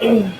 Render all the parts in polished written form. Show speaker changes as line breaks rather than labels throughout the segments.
Okay.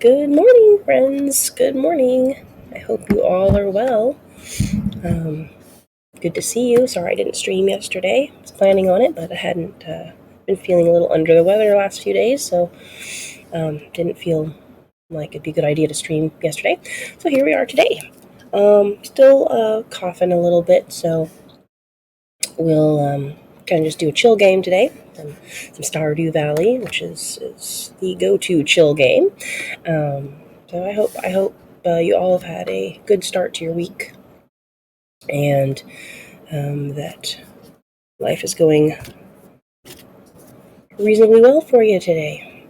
Good morning, friends. Good morning. I hope you all are well. Good to see you. Sorry I didn't stream yesterday. I was planning on it, but I hadn't been feeling a little under the weather the last few days, so didn't feel like it'd be a good idea to stream yesterday. So here we are today. Still coughing a little bit, so we'll kind of just do a chill game today. Some Stardew Valley, which is the go-to chill game. So I hope you all have had a good start to your week, and that life is going reasonably well for you today.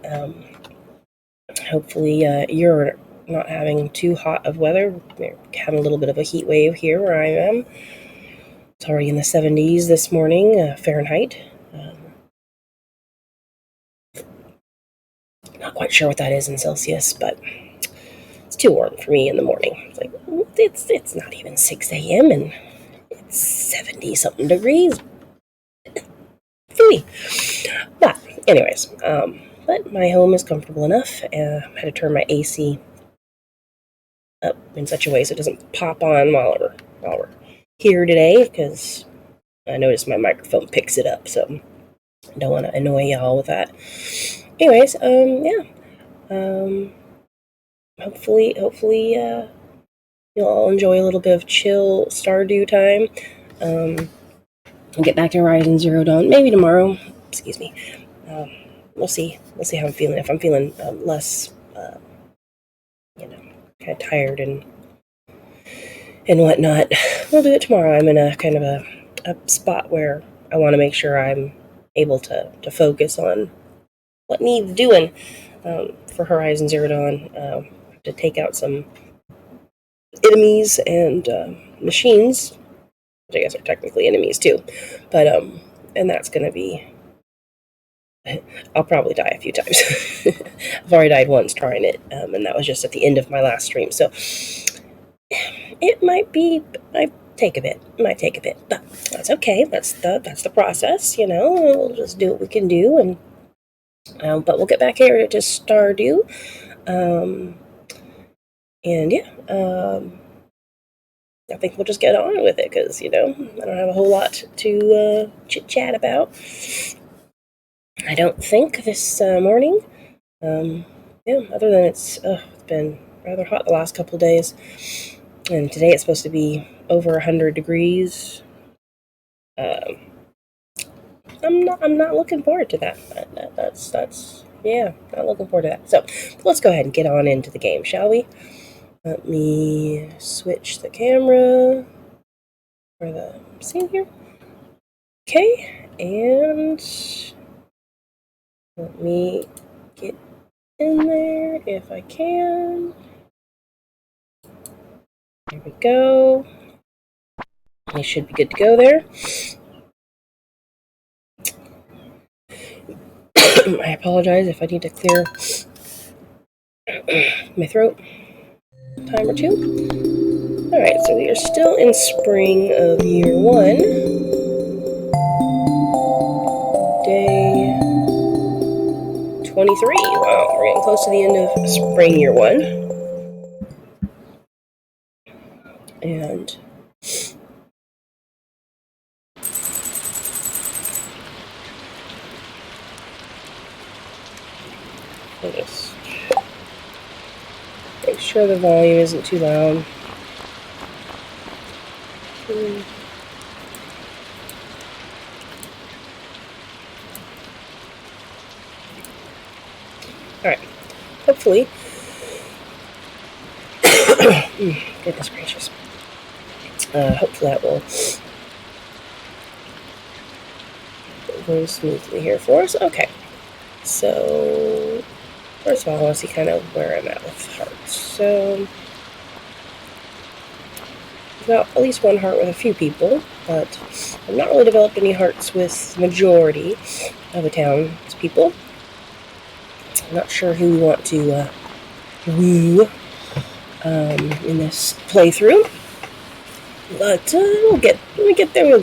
Hopefully you're not having too hot of weather. We're having a little bit of a heat wave here where I am. It's already in the 70s this morning, Fahrenheit. Not quite sure what that is in Celsius, but it's too warm for me in the morning. It's like it's not even 6 a.m. and it's 70-something degrees. Phooey. But anyways, but my home is comfortable enough. I had to turn my AC up in such a way so it doesn't pop on while we're here today, because I noticed my microphone picks it up, so I don't want to annoy y'all with that. Anyways, hopefully you'll all enjoy a little bit of chill Stardew time. I'll get back to Horizon Zero Dawn maybe tomorrow. Excuse me. We'll see. We'll see how I'm feeling. If I'm feeling less, kind of tired and whatnot, we'll do it tomorrow. I'm in a kind of a spot where I want to make sure I'm able to focus on what needs doing for Horizon Zero Dawn. To take out some enemies and machines, which I guess are technically enemies too, but and that's gonna be. I'll probably die a few times. I've already died once trying it, and that was just at the end of my last stream. So it might take a bit. It might take a bit, but that's okay. That's the process. We'll just do what we can do, and but we'll get back here to Stardew, and yeah. I think we'll just get on with it because, I don't have a whole lot to chit-chat about. I don't think this morning. Other than it's been rather hot the last couple of days. And today it's supposed to be over 100 degrees. I'm not looking forward to that. Not looking forward to that. So let's go ahead and get on into the game, shall we? Let me switch the camera for the scene here. Okay, and let me get in there if I can. There we go. I should be good to go there. I apologize if I need to clear my throat a time or two. Alright, so we are still in spring of year 1. Day 23. Wow, we're getting close to the end of spring year 1. And I'll just make sure the volume isn't too loud. Alright, hopefully, goodness gracious, hopefully that will go smoothly here for us. Okay, so first of all I want to see kind of where I'm at with hearts. So I've got at least one heart with a few people, but I've not really developed any hearts with the majority of the town's people. I'm not sure who we want to woo in this playthrough, but when we get there.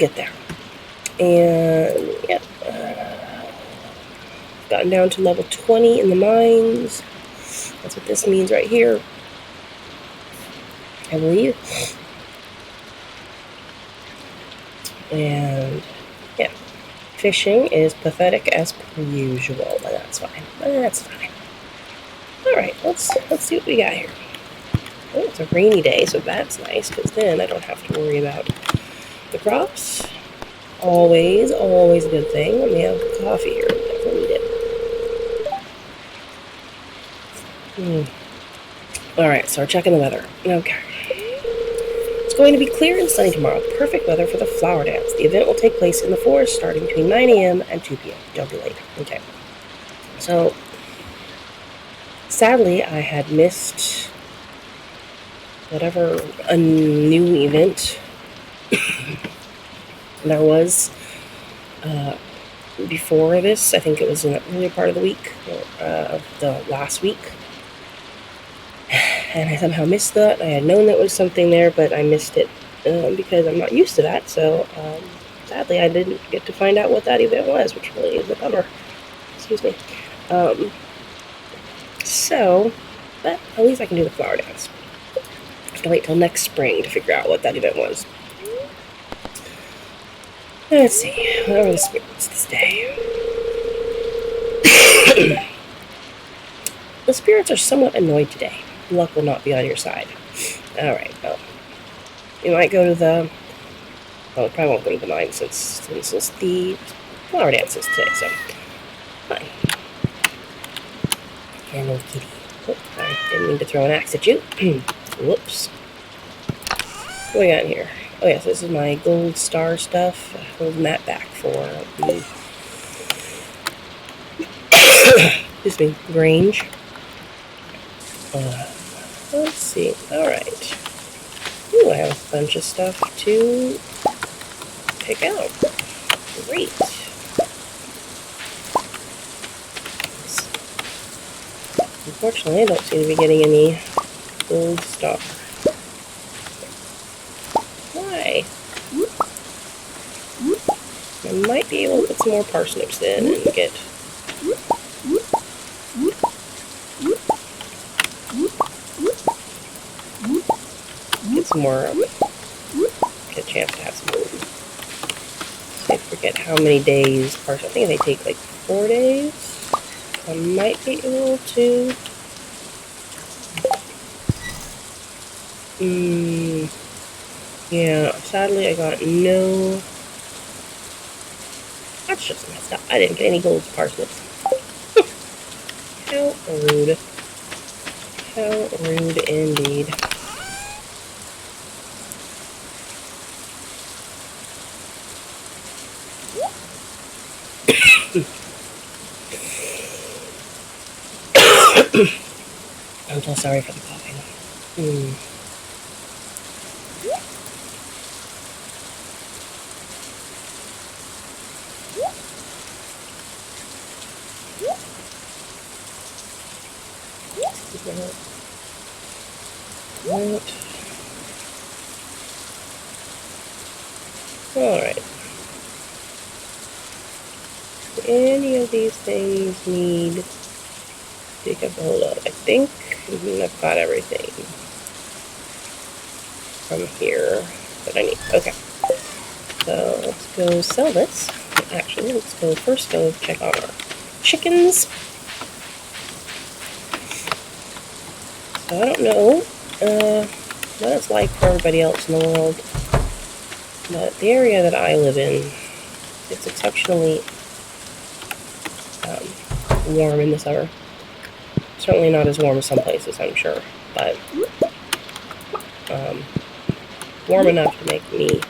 And yeah, gotten down to level 20 in the mines. That's what this means right here, I believe. And yeah, fishing is pathetic as per usual, but that's fine. That's fine. All right, let's see what we got here. Oh, it's a rainy day, so that's nice, because then I don't have to worry about the crops. Always a good thing. Let me have coffee here. Definitely need it. Alright, so we're checking the weather. Okay. It's going to be clear and sunny tomorrow. Perfect weather for the flower dance. The event will take place in the forest starting between 9 a.m. and 2 p.m. Don't be late. Okay. So, sadly, I had missed whatever a new event there was before this. I think it was in the earlier part of the week, of the last week. And I somehow missed that. I had known that was something there, but I missed it because I'm not used to that. So, sadly, I didn't get to find out what that event was, which really is a bummer. Excuse me. But at least I can do the flower dance. I have to wait till next spring to figure out what that event was. Let's see. What are the spirits this day? The spirits are somewhat annoyed today. Luck will not be on your side. Alright, well. You might go to the... Well, it probably won't go to the mine since it's the flower dances today, so... Fine. Hello, kitty. Oh, I didn't mean to throw an axe at you. Whoops. What do we got in here? Oh yes, this is my gold star stuff. Holding that back for the... excuse me, Grange. Let's see. Alright. Ooh, I have a bunch of stuff to pick out. Great. Unfortunately, I don't seem to be getting any gold star. Why? I might be able to put some more parsnips in and get... some more, get a chance to have some gold. I forget how many days parsnips. I think they take like 4 days. I might be able to... yeah, sadly I got no... That's just messed up. I didn't get any gold parsnips. How rude. How rude indeed. I'm so sorry for the coughing. Alright. Do any of these things need to get hold of? I think I've got everything from here that I need. Okay. So let's go sell this. Actually, let's go first check on our chickens. So I don't know what it's like for everybody else in the world, but the area that I live in, it's exceptionally warm in the summer. Certainly not as warm as some places, I'm sure, but warm enough to make me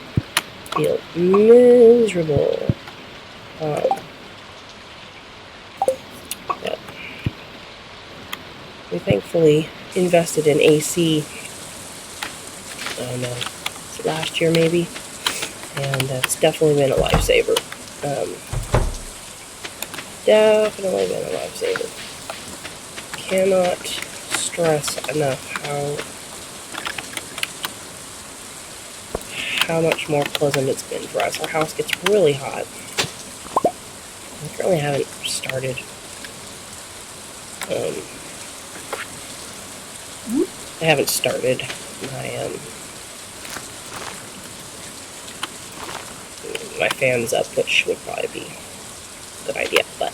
feel miserable. But we thankfully invested in AC, I don't know, last year maybe, and that's definitely been a lifesaver. Definitely been a lifesaver. Cannot stress enough how much more pleasant it's been for us. Our house gets really hot. I currently haven't started I haven't started my fans up, which would probably be a good idea, but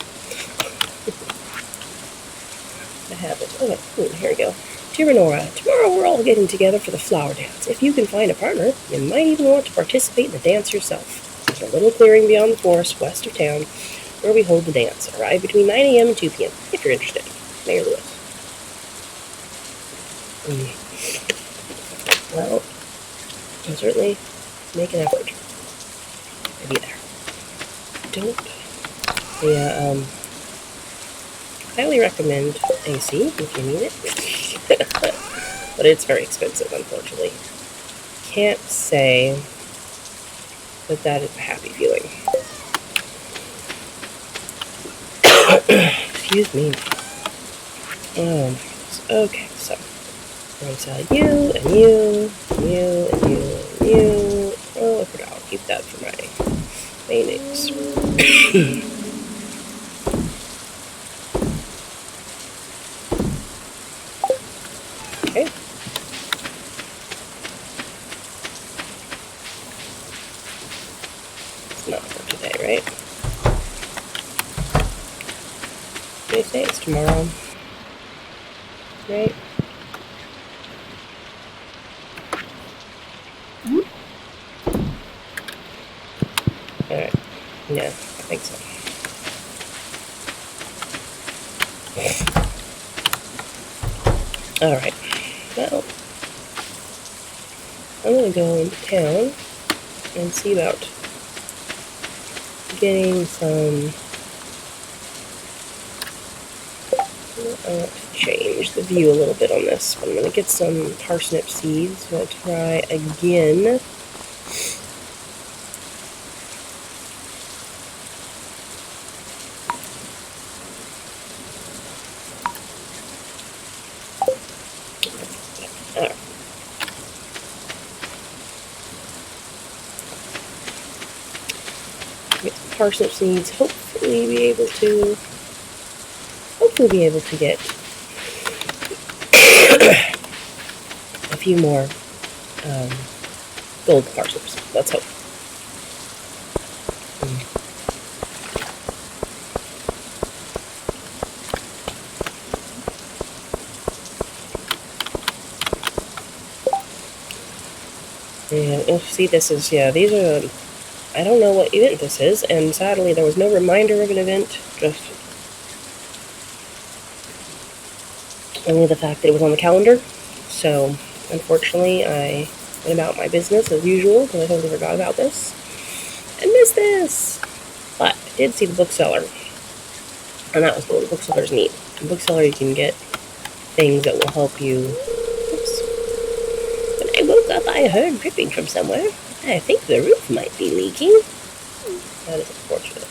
I haven't. Okay, here we go. Dear Nora, tomorrow we're all getting together for the flower dance. If you can find a partner, you might even want to participate in the dance yourself. There's a little clearing beyond the forest west of town where we hold the dance. Arrive between 9 a.m. and 2 p.m. if you're interested. Mayor Lewis. Well, I'll certainly make an effort to be there. Highly recommend AC if you need it. But it's very expensive, unfortunately. Can't say that is a happy feeling. Excuse me. Oh my goodness. Okay, so I'm going to sell you, and you, and you, and you, and you. Oh, I forgot. I'll keep that for my maintenance. Okay. It's not for today, right? They say it's tomorrow, right? Alright, yeah, I think so. Alright, well, I'm gonna go into town and see about getting some. I want to change the view a little bit on this, but I'm going to get some parsnip seeds. We'll try again. Alright. Get some parsnip seeds. Hopefully be able to get a few more gold parsnips. Let's hope. And see, this is, these are, I don't know what event this is, and sadly there was no reminder of an event, just only the fact that it was on the calendar. So, unfortunately, I went about my business as usual, because I totally forgot about this, and missed this! But I did see the bookseller, and that was what the booksellers need. In the bookseller you can get things that will help you. Oops. When I woke up, I heard dripping from somewhere. I think the roof might be leaking. That is unfortunate.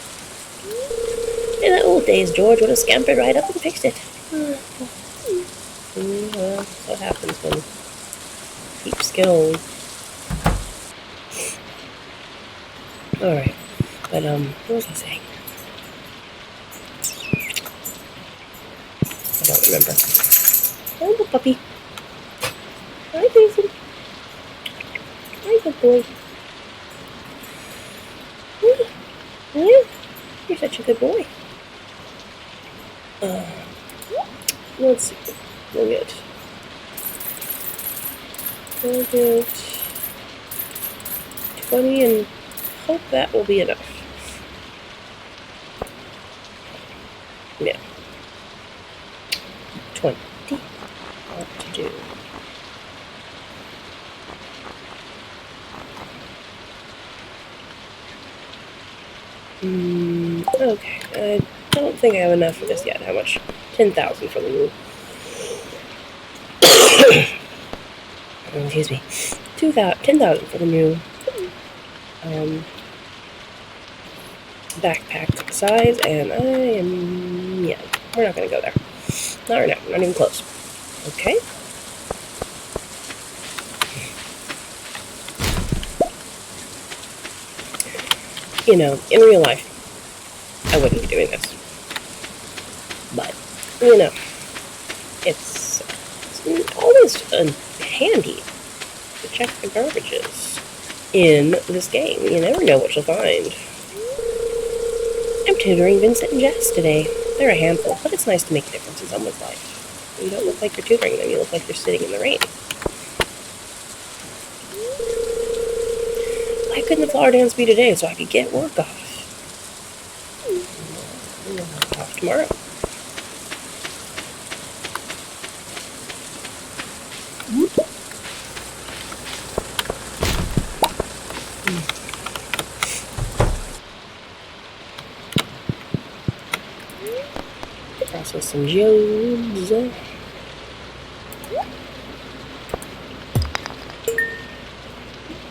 In the old days, George would have scampered right up and fixed it. Well, that's what happens when you keep skills. Alright. But, what was I saying? I don't remember. Oh, the puppy. Hi, Jason. Hi, good boy. Yeah, you're such a good boy. Let's see. We'll get 20 and hope that will be enough. Yeah. 20. What to do? Okay. I don't think I have enough for this yet. How much? 10,000 for the new. Excuse me. 10,000 for the new backpack size, and we're not gonna go there. Not right now. We're not even close. Okay. You know, in real life, I wouldn't be doing this. But, you know, it's always almost handy to check the garbages in this game. You never know what you'll find. I'm tutoring Vincent and Jess today. They're a handful, but it's nice to make a difference in someone's life. You don't look like you're tutoring them, you look like you're sitting in the rain. Why couldn't the flower dance be today so I could get work off? Off tomorrow. Process some geodes.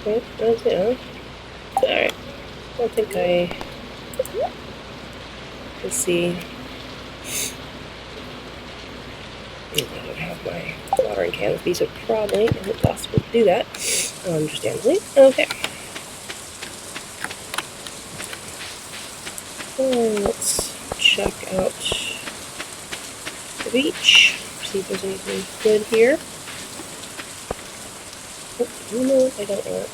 Okay, that's it, huh? Alright. I think I can see. I don't have my watering can with me, so probably isn't possible to do that. Understandably. Okay. Let's check out the beach. See if there's anything good here. Oh, you know what I don't want.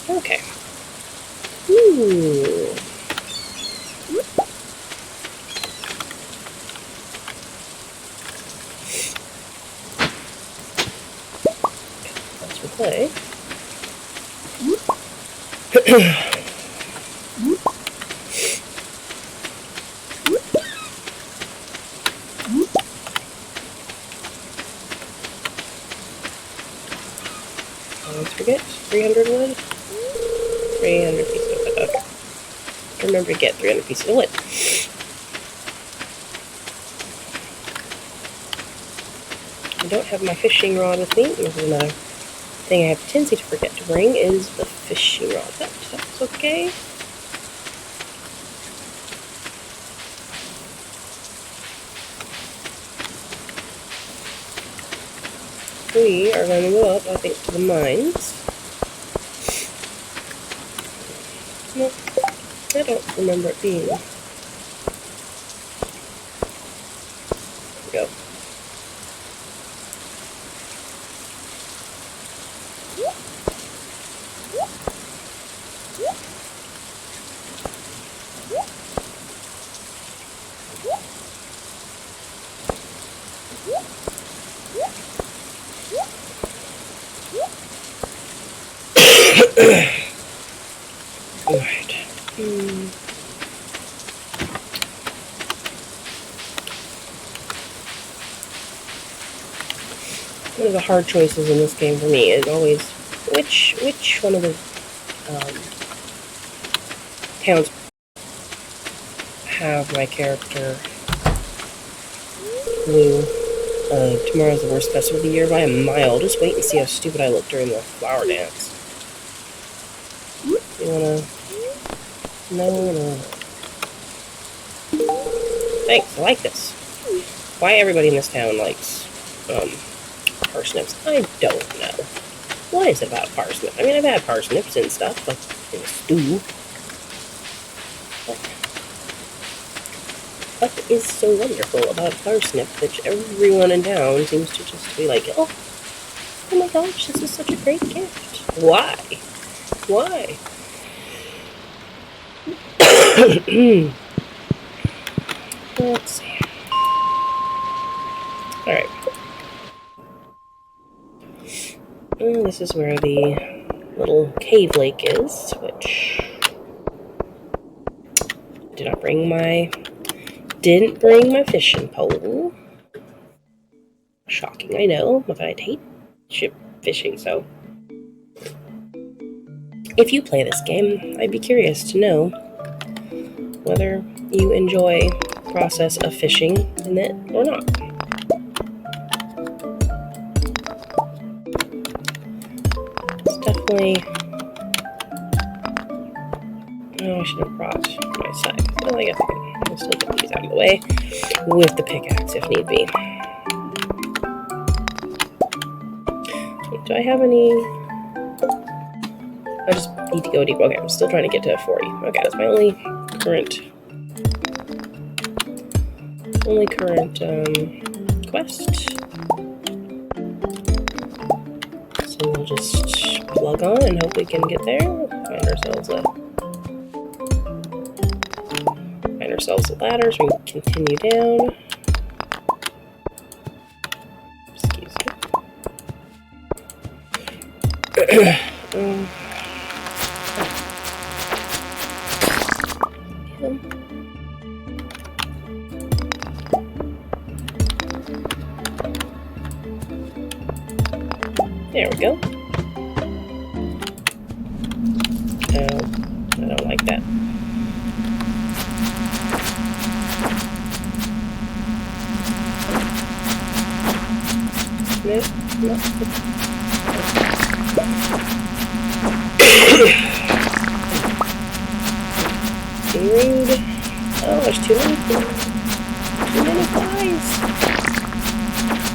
Okay. Ooh. Let's replay. Let's forget 300 wood. 300 pieces of wood. Okay. Remember to get 300 pieces of wood. I don't have my fishing rod with me. This is another thing I have a tendency to forget to bring is the fishing rod. That's okay. We are going to go up, I think, to the mines. Nope. I don't remember it being. There we go. Alright. One of the hard choices in this game for me is always which one of the towns have my character blue. Tomorrow's the worst festival of the year by a mile. Just wait and see how stupid I look during the flower dance. You wanna? No. Thanks, I like this. Why everybody in this town likes parsnips, I don't know. What is it about parsnips? I mean, I've had parsnips and stuff, like in a stew. What is so wonderful about parsnip that everyone in town seems to just be like, oh my gosh, this is such a great gift. Why? Why? Let's see. Alright. This is where the little cave lake is, which I didn't bring my fishing pole. Shocking, I know, but I'd hate ship fishing, so. If you play this game, I'd be curious to know whether you enjoy the process of fishing in it or not. It's definitely... Oh, I should have brought my side. Oh, Well, I guess I'll still get these out of the way with the pickaxe if need be. Do I have any? I just need to go deep. Okay, I'm still trying to get to 40. Okay, that's my only current quest. So we'll just plug on and hope we can get there. Find ourselves a ladder so we can continue down. Excuse me. There we go. Oh, I don't like that. Nope, nope. Be rude. Oh, there's too many flies.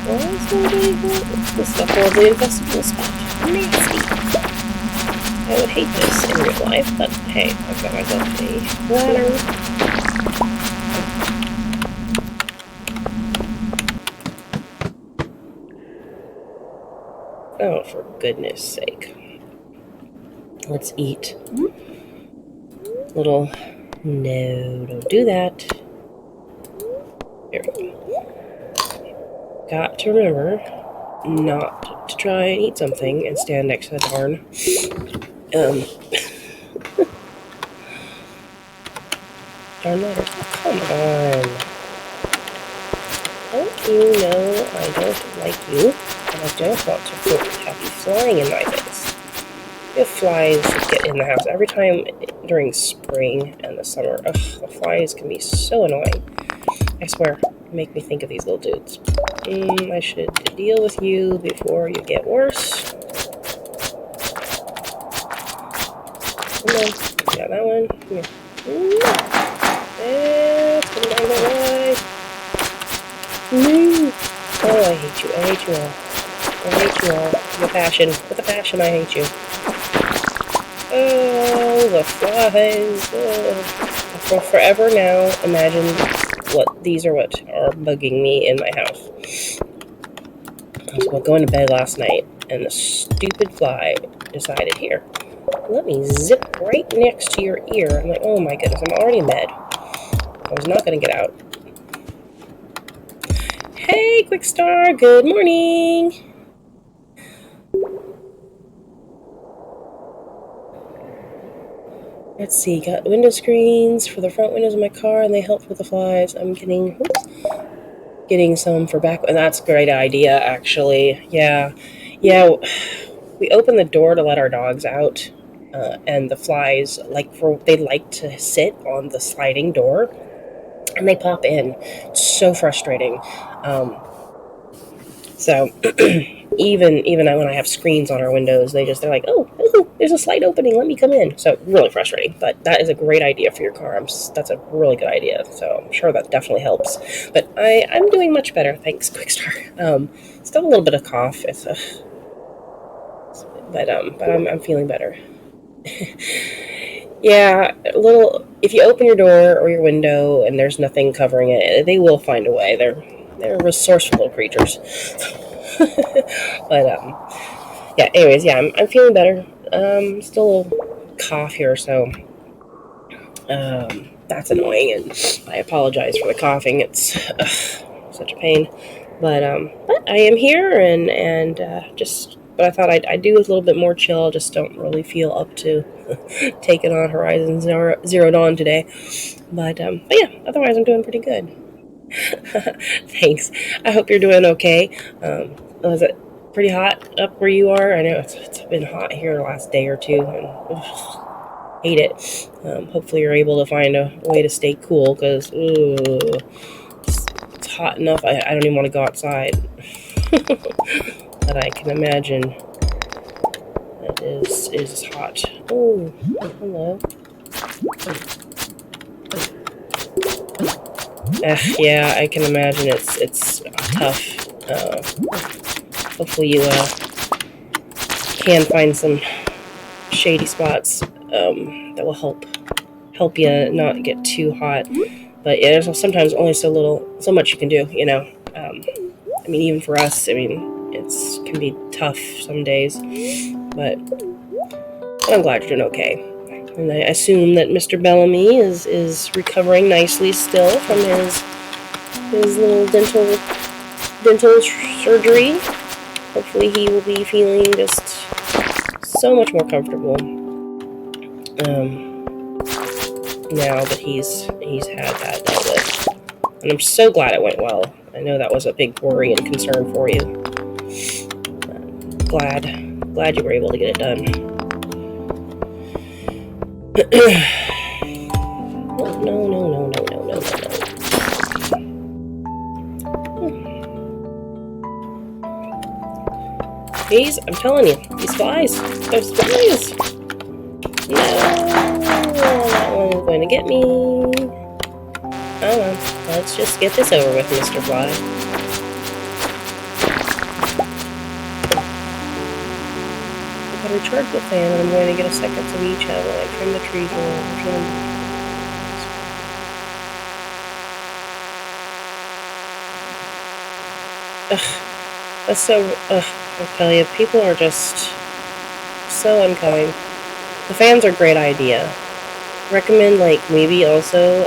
Why is there this is a horribly infestable spot? Nasty. I would hate this in real life, but hey, I've got myself a ladder. Oh, for goodness sake. Let's eat. No, don't do that. Here we go. Got to remember not to try and eat something and stand next to the darn. Darn ladder. Come on. Don't you know I don't like you? And I don't want to have you flying in my face. We have flies that get in the house every time during spring and the summer. Ugh, the flies can be so annoying. I swear, make me think of these little dudes. I should deal with you before you get worse. Come on. Got that one. Come here. It's coming down that way. No. Oh, I hate you. I hate you all. I hate you all. With a passion, I hate you. Oh, the flies. For forever now, imagine these are what are bugging me in my house. I was going to bed last night, and the stupid fly decided, here, let me zip right next to your ear. I'm like, oh my goodness, I'm already in bed. I was not going to get out. Hey, Quick Star, good morning. Let's see, got window screens for the front windows of my car, and they help with the flies. I'm getting some for back, and that's a great idea, actually. Yeah, we open the door to let our dogs out, and the flies, they like to sit on the sliding door, and they pop in. It's so frustrating. So even when I have screens on our windows, they're like, oh, there's a slight opening, let me come in. So really frustrating, but that is a great idea for your car. That's a really good idea. So I'm sure that definitely helps. But I'm doing much better, thanks, Quickstar. Still a little bit of cough. But I'm feeling better. Yeah, if you open your door or your window and there's nothing covering it, they will find a way. They're resourceful little creatures. But yeah, anyways, yeah, I'm feeling better. Still a little cough here, so that's annoying, and I apologize for the coughing. It's such a pain. But I am here, and but I thought I'd do with a little bit more chill. Just don't really feel up to taking on Horizon Zero Dawn today. But yeah, otherwise I'm doing pretty good. Thanks. I hope you're doing okay. Was it pretty hot up where you are? I know it's been hot here the last day or two, and hate it. Hopefully you're able to find a way to stay cool, because it's hot enough. I don't even want to go outside. But I can imagine that is hot. Oh, hello. Yeah, I can imagine it's tough. Hopefully you can find some shady spots that will help you not get too hot. But yeah, there's sometimes only so much you can do. I mean, even for us, I mean, can be tough some days. But I'm glad you're doing okay. And I assume that Mr. Bellamy is recovering nicely still from his little dental surgery. Hopefully he will be feeling just so much more comfortable now that he's had that dealt with. And I'm so glad it went well. I know that was a big worry and concern for you. Glad you were able to get it done. No. These, I'm telling you, these flies. Those flies. No, that one's going to get me. Oh well, let's just get this over with, Mr. Fly. I'm going to recharge the fan, and I'm going to get a second of each while I trim the trees around. That's so. I tell you, people are just so unkind. The fans are a great idea. Recommend, like, maybe also,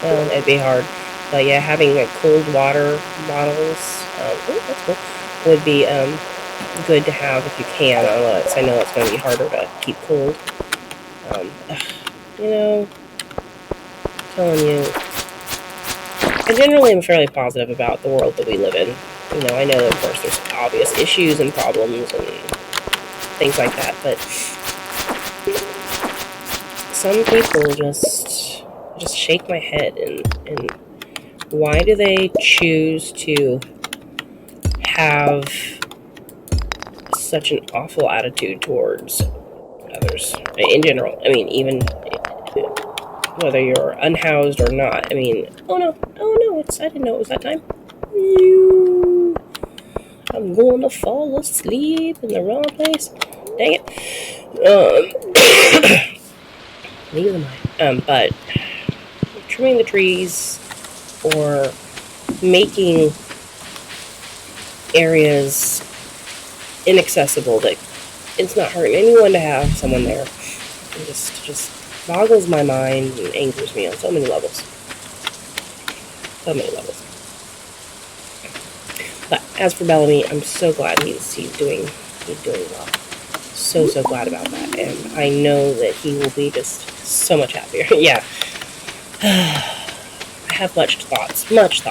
well, it'd be hard, but yeah, having, like, cold water bottles, that's cool, would be, good to have if you can. I know it's going to be harder to keep cold. You know, I'm telling you, I generally am fairly positive about the world that we live in. You know, I know, of course, there's obvious issues and problems and things like that, but some people just shake my head, and why do they choose to have such an awful attitude towards others in general? I mean, even whether you're unhoused or not. I mean, oh no, I didn't know it was that time. I'm going to fall asleep in the wrong place. Dang it. Neither am I. But trimming the trees or making areas inaccessible that it's not hurting anyone to have someone there. It just boggles my mind and angers me on so many levels. But as for Bellamy, I'm so glad he's doing well. So glad about that, and I know that he will be just so much happier. Yeah, I have much thoughts. Let's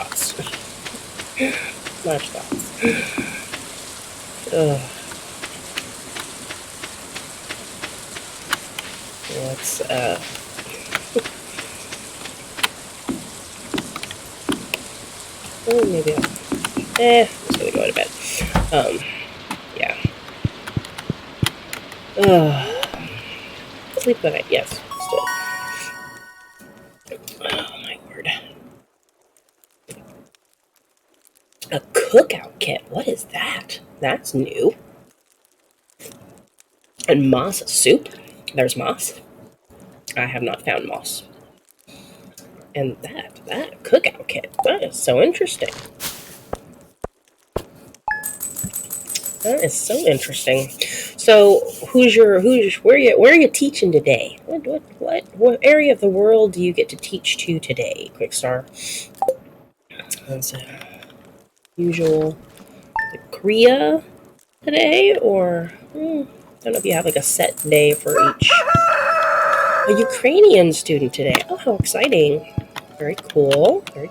oh, maybe I'm just gonna go to bed. Yeah. Sleep good night. Yes, still. Oh my word. A cookout kit. What is that? That's new. And moss soup. There's moss. I have not found moss. And that cookout kit. That is so interesting. That is so interesting. So, where are you teaching today? What area of the world do you get to teach to today, Quickstar? That's usual Korea today, or I don't know if you have like a set day for each. A Ukrainian student today. Oh, how exciting! Very cool. Very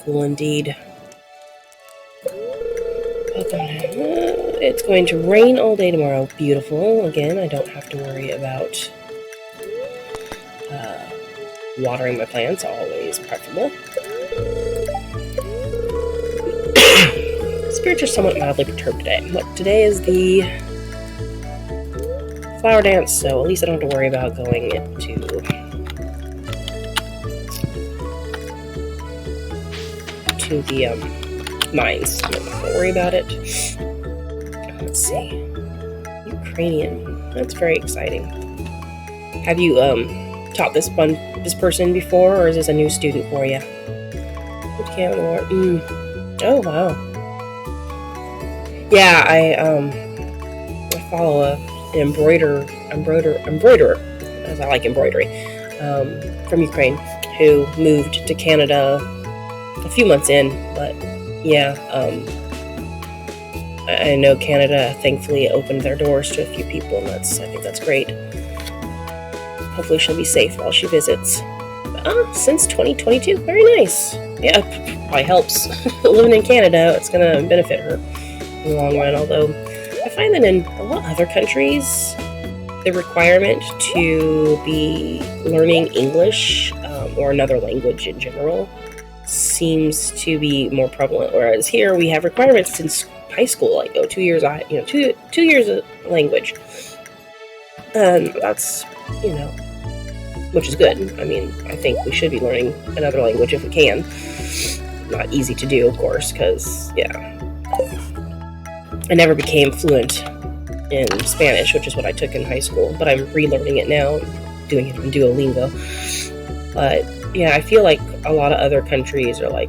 cool indeed. It's going to rain all day tomorrow. Beautiful. Again, I don't have to worry about watering my plants. Always preferable. Spirits are somewhat mildly perturbed today. Today is the flower dance, so at least I don't have to worry about going to the mines. Don't worry about it. Let's see. Ukrainian. That's very exciting. Have you taught this person before, or is this a new student for you? Oh wow. Yeah, I follow an embroiderer, as I like embroidery, from Ukraine, who moved to Canada a few months in, but yeah, I know Canada thankfully opened their doors to a few people, and I think that's great. Hopefully she'll be safe while she visits. Since 2022, very nice. Yeah, probably helps. Living in Canada, it's gonna benefit her in the long run, although I find that in a lot of other countries, the requirement to be learning English or another language in general seems to be more prevalent, whereas here we have requirements since high school, like 2 years, 2 years of language. That's, which is good. I mean, I think we should be learning another language if we can. Not easy to do, of course, because, I never became fluent in Spanish, which is what I took in high school, but I'm relearning it now, doing it on Duolingo. But, yeah, I feel like a lot of other countries are like,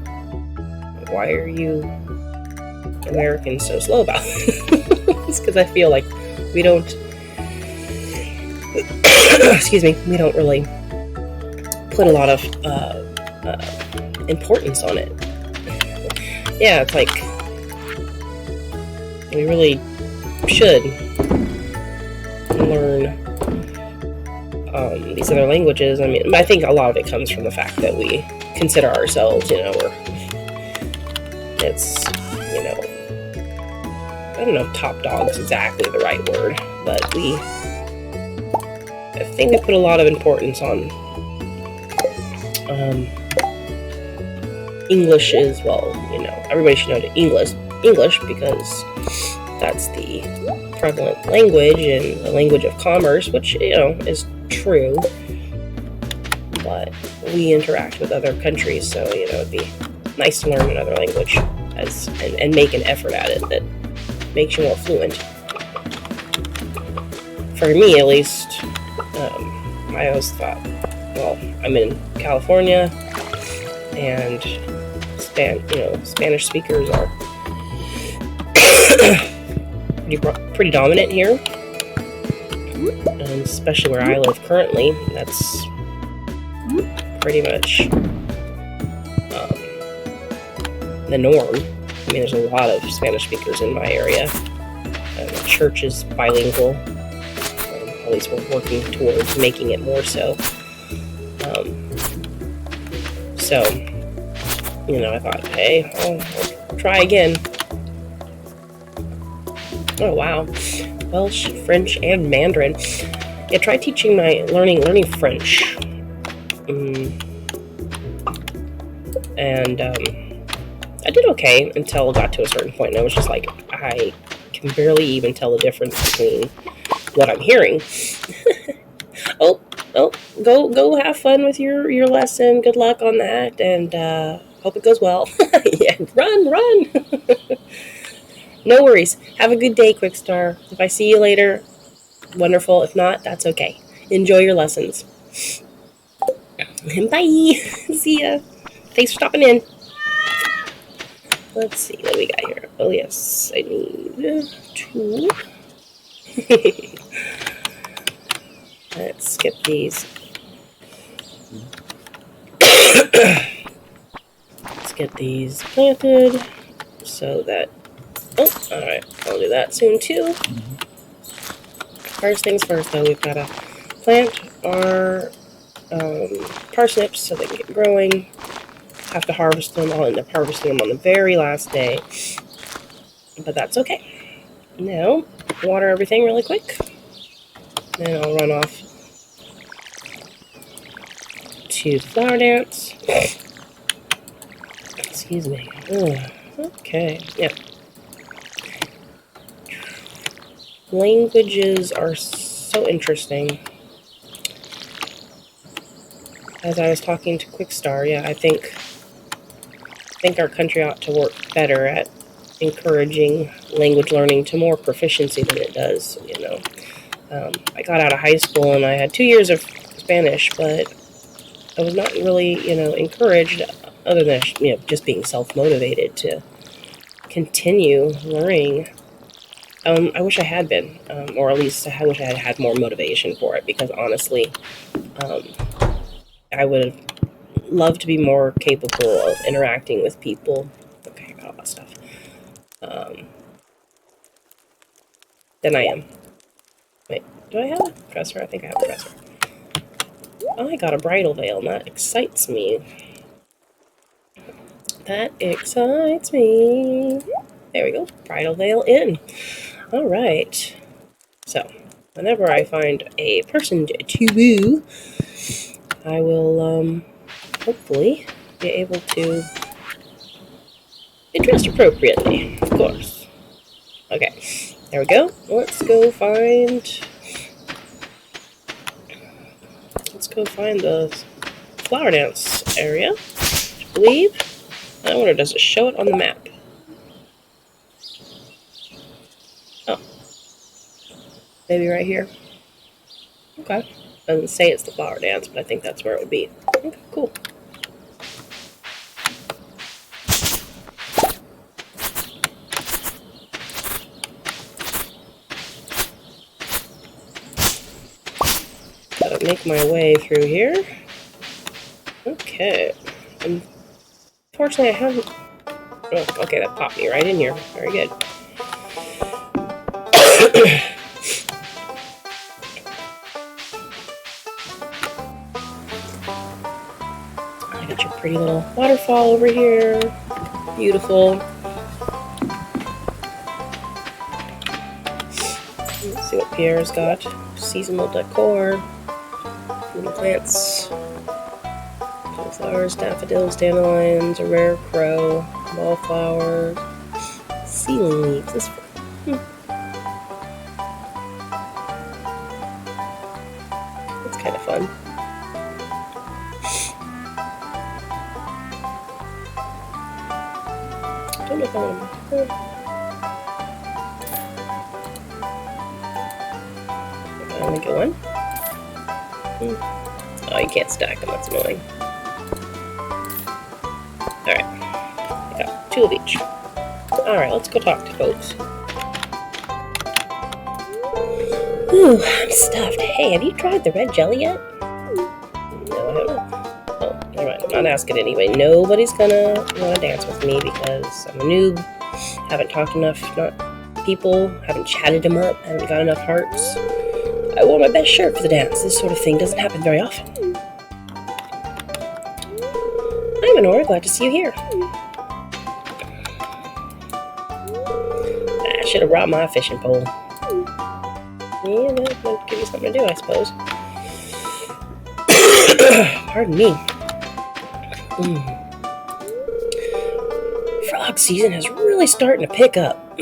why are you Americans so slow about it? It's because I feel like we don't excuse me, we don't really put a lot of importance on it. Yeah, it's like we really should learn these other languages. I mean, I think a lot of it comes from the fact that we consider ourselves, it's, I don't know if top dog is exactly the right word, but I think we put a lot of importance on English as well. Everybody should know English because that's the prevalent language and the language of commerce, which is true. But we interact with other countries, so it'd be nice to learn another language and make an effort at it that makes you more fluent. For me, at least. I always thought, well, I'm in California, and Spanish speakers are pretty dominant here, and especially where I live currently. That's pretty much the norm. I mean, there's a lot of Spanish speakers in my area. The church is bilingual. At least we're working towards making it more so. I thought, hey, I'll try again. Oh, wow. Welsh, French, and Mandarin. Yeah, try learning French. And I did okay until it got to a certain point, and I was just like, I can barely even tell the difference between what I'm hearing. Oh, go have fun with your lesson. Good luck on that, and hope it goes well. Yeah, run. No worries. Have a good day, Quickstar. If I see you later, wonderful. If not, that's okay. Enjoy your lessons. Bye. See ya. Thanks for stopping in. Let's see what do we got here. Oh yes, I need 2. Let's skip these. Let's get these planted so that. Oh, alright. I'll do that soon too. First things first, though, we've got to plant our parsnips so they can get growing. Have to harvest them. I'll end up harvesting them on the very last day, but that's okay. Now, water everything really quick. Then I'll run off to the flower dance. Excuse me. Okay. Yeah. Languages are so so interesting. As I was talking to Quickstar, yeah, I think our country ought to work better at encouraging language learning to more proficiency than it does. I got out of high school and I had 2 years of Spanish, but I was not really, encouraged, other than, just being self-motivated to continue learning. I wish I had been, or at least I wish I had had more motivation for it, because honestly, I would have loved to be more capable of interacting with people. Okay, I got all that stuff. Than I am. Wait, do I have a dresser? I think I have a dresser. Oh, I got a bridal veil, and that excites me. That excites me. There we go. Bridal veil in. All right. So, whenever I find a person to woo, I will, hopefully be able to be dressed appropriately, of course. Okay, there we go. Let's go find the flower dance area, I believe. I wonder, does it show it on the map? Oh. Maybe right here. Okay. Doesn't say it's the flower dance, but I think that's where it would be. Okay, cool. Gotta make my way through here. Okay. Unfortunately, I haven't... Oh, okay, that popped me right in here. Very good. I got your pretty little waterfall over here. Beautiful. Let's see what Pierre's got. Seasonal decor. Little plants. Flowers, daffodils, dandelions, a rare crow, wallflowers, ceiling leaves. That's That's kind of fun. Don't know if I want to... I only get one. Oh, you can't stack them. That's annoying. Alright. I got 2 of each. Alright, let's go talk to folks. Ooh, I'm stuffed. Hey, have you tried the red jelly yet? No, I haven't. Oh, alright, I'm not asking anyway. Nobody's gonna want to dance with me because I'm a noob. Haven't talked enough people. Haven't chatted them up. Haven't got enough hearts. I wore my best shirt for the dance. This sort of thing doesn't happen very often. Hi, Minora. Glad to see you here. I should have brought my fishing pole. Yeah, that would give you something to do, I suppose. Pardon me. Frog season is really starting to pick up.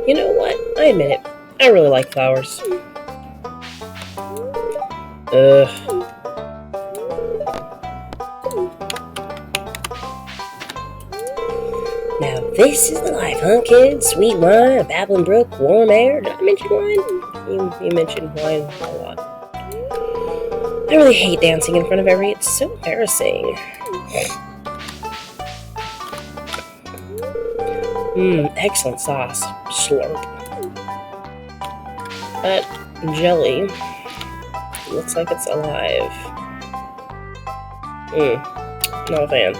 You know what? I admit it. I really like flowers. Now this is the life, huh, kids? Sweet wine, a babbling brook, warm air. Did I mention wine? You mentioned wine a lot. I really hate dancing in front of everyone. It's so embarrassing. Excellent sauce. Slurp. That jelly looks like it's alive. Not a fan.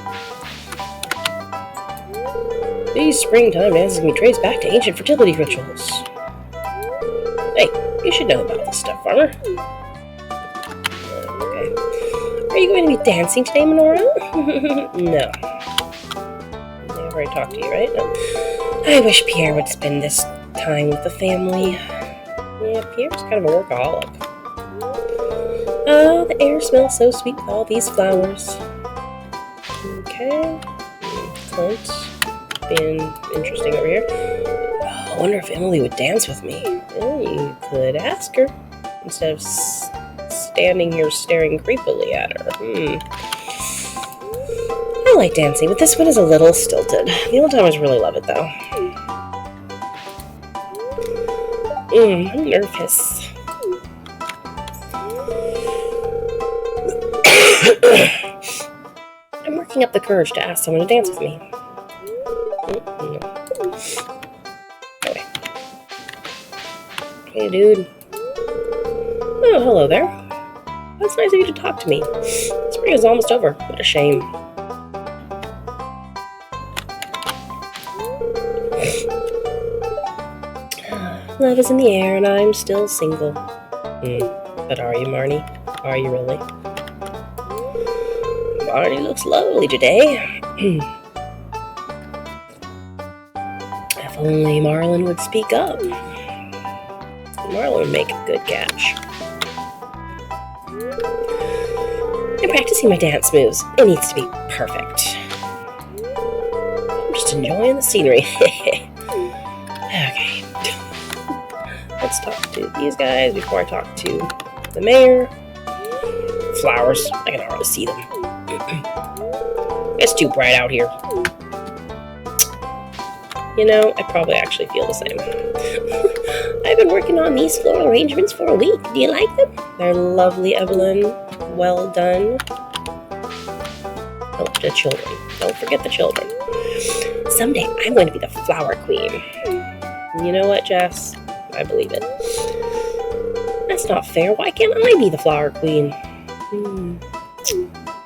These springtime dances can be traced back to ancient fertility rituals. Hey, you should know about this stuff, farmer. Okay. Are you going to be dancing today, Minora? No. I've already talked to you, right? No. I wish Pierre would spend this time with the family. Yeah, Pierre's kind of a workaholic. Oh, the air smells so sweet with all these flowers. Okay. Clint. Being interesting over here. Oh, I wonder if Emily would dance with me. Well, you could ask her instead of standing here staring creepily at her. I like dancing, but this one is a little stilted. The old timers really love it, though. I'm nervous. I'm working up the courage to ask someone to dance with me. Okay. Hey, dude. Oh, hello there. That's nice of you to talk to me. Spring is almost over. What a shame. Love is in the air, and I'm still single. But are you, Marnie? Are you really? Marnie looks lovely today. If only Marlin would speak up. Marlin would make a good catch. I'm practicing my dance moves. It needs to be perfect. I'm just enjoying the scenery. Okay. Let's talk to these guys before I talk to the mayor. Flowers. I can hardly see them. It's too bright out here. You know, I probably actually feel the same. I've been working on these floral arrangements for a week. Do you like them? They're lovely, Evelyn. Well done. Oh, the children. Don't forget the children. Someday I'm going to be the flower queen. You know what, Jess? I believe it. That's not fair. Why can't I be the flower queen?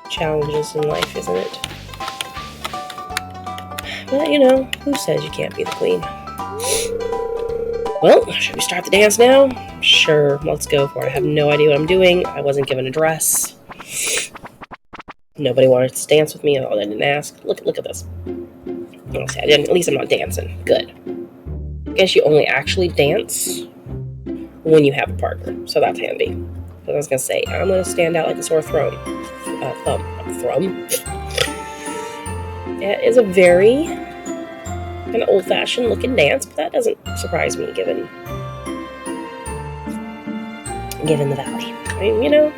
Challenges in life, isn't it? But, you know, who says you can't be the queen? Well, should we start the dance now? Sure, let's go for it. I have no idea what I'm doing. I wasn't given a dress. Nobody wanted to dance with me. Oh, they didn't ask. Look at this. Okay, at least I'm not dancing. Good. I guess you only actually dance when you have a partner, so that's handy. But I was gonna say, I'm gonna stand out like a sore thumb. Yeah, it is a very kind of old-fashioned looking dance, but that doesn't surprise me given the valley. I mean, you know,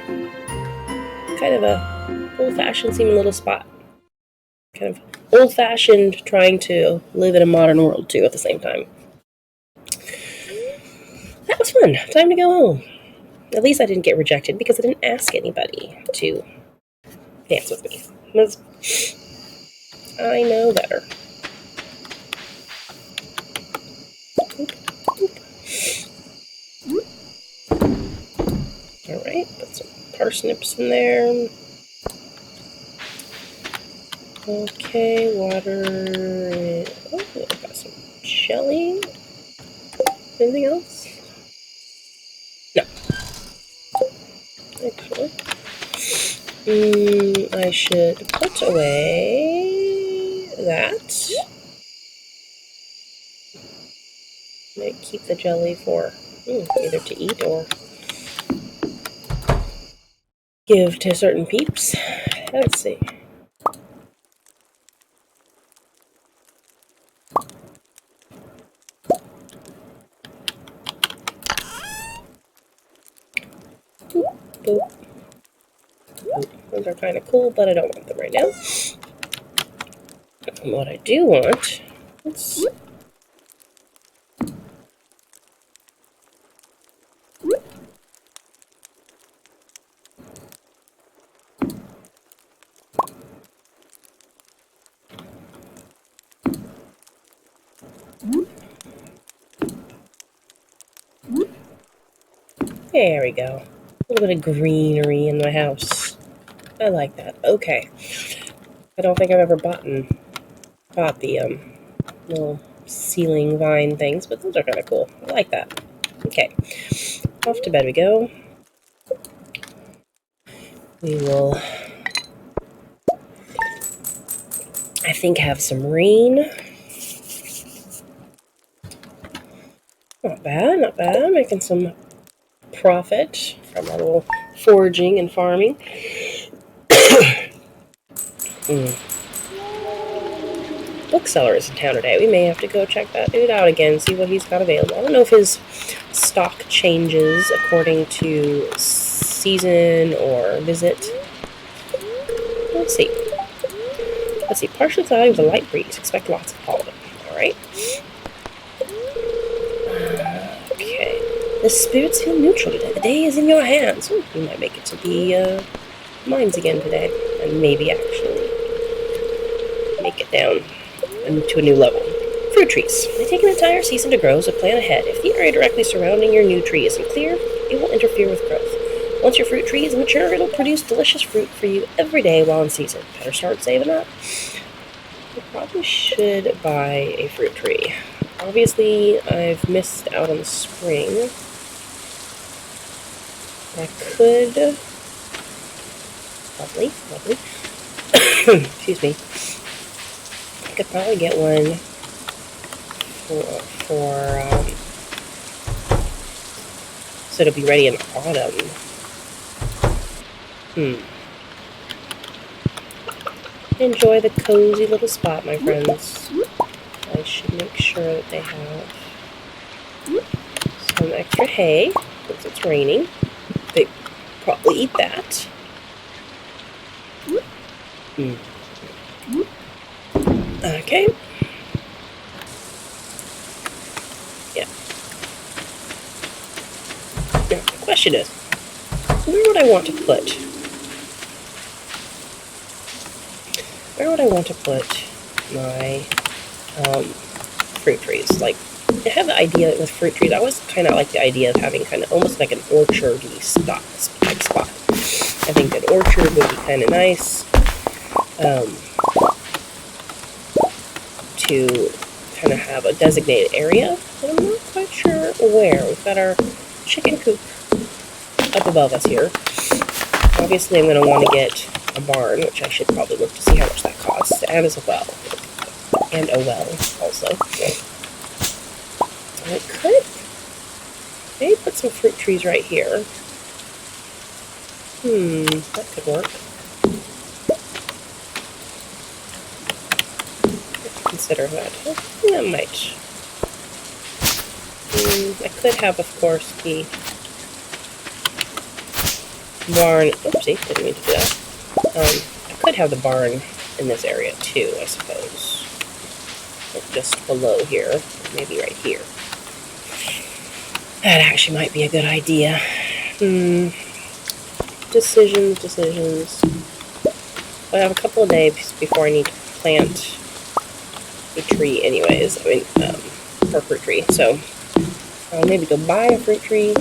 kind of a old-fashioned seeming little spot. Kind of old-fashioned trying to live in a modern world too at the same time. That was fun. Time to go home. At least I didn't get rejected because I didn't ask anybody to dance with me. I know better. Alright, put some parsnips in there. Okay, water. Oh, I've got some jelly. Anything else? No. Excellent. I should put away that. Might keep the jelly for either to eat or give to certain peeps. Let's see. Boop. Those are kind of cool, but I don't want them right now. And what I do want, let's there we go. A little bit of greenery in my house. I like that. Okay. I don't think I've ever bought the little ceiling vine things, but those are kind of cool. I like that. Okay. Off to bed we go. We will, I think, have some rain. Not bad, not bad. Making some profit from our little foraging and farming. bookseller is in town today. We may have to go check that dude out again, see what he's got available. I don't know if his stock changes according to season or visit. Let's see. Partially cloudy with a light breeze. Expect lots of pollen. Alright. Okay. The spirits feel neutral today. The day is in your hands. You might make it to the mines again today. And maybe actually make it down to a new level. Fruit trees. They take an entire season to grow, so plan ahead. If the area directly surrounding your new tree isn't clear, it will interfere with growth. Once your fruit tree is mature, it'll produce delicious fruit for you every day while in season. Better start saving up. I probably should buy a fruit tree. Obviously, I've missed out on the spring. I could... Lovely. Excuse me. I could probably get one so it'll be ready in autumn. Enjoy the cozy little spot, my friends. I should make sure that they have some extra hay, since it's raining. They probably eat that. Okay. Yeah. Now, the question is, where would I want to put my fruit trees? Like, I have the idea with fruit trees. I always kind of like the idea of having kind of almost like an orchard-y spot. I think an orchard would be kind of nice to kind of have a designated area, but I'm not quite sure where. We've got our chicken coop up above us here. Obviously, I'm going to want to get a barn, which I should probably look to see how much that costs, and as well. And a well, also. I could maybe put some fruit trees right here. That could work. Consider that. Yeah, I might. I could have, of course, the barn. Oopsie, didn't mean to do that. I could have the barn in this area too, I suppose. Like just below here, maybe right here. That actually might be a good idea. Decisions. I have a couple of days before I need to plant a tree anyways. I mean, for a fruit tree. So, I'll maybe go buy a fruit tree.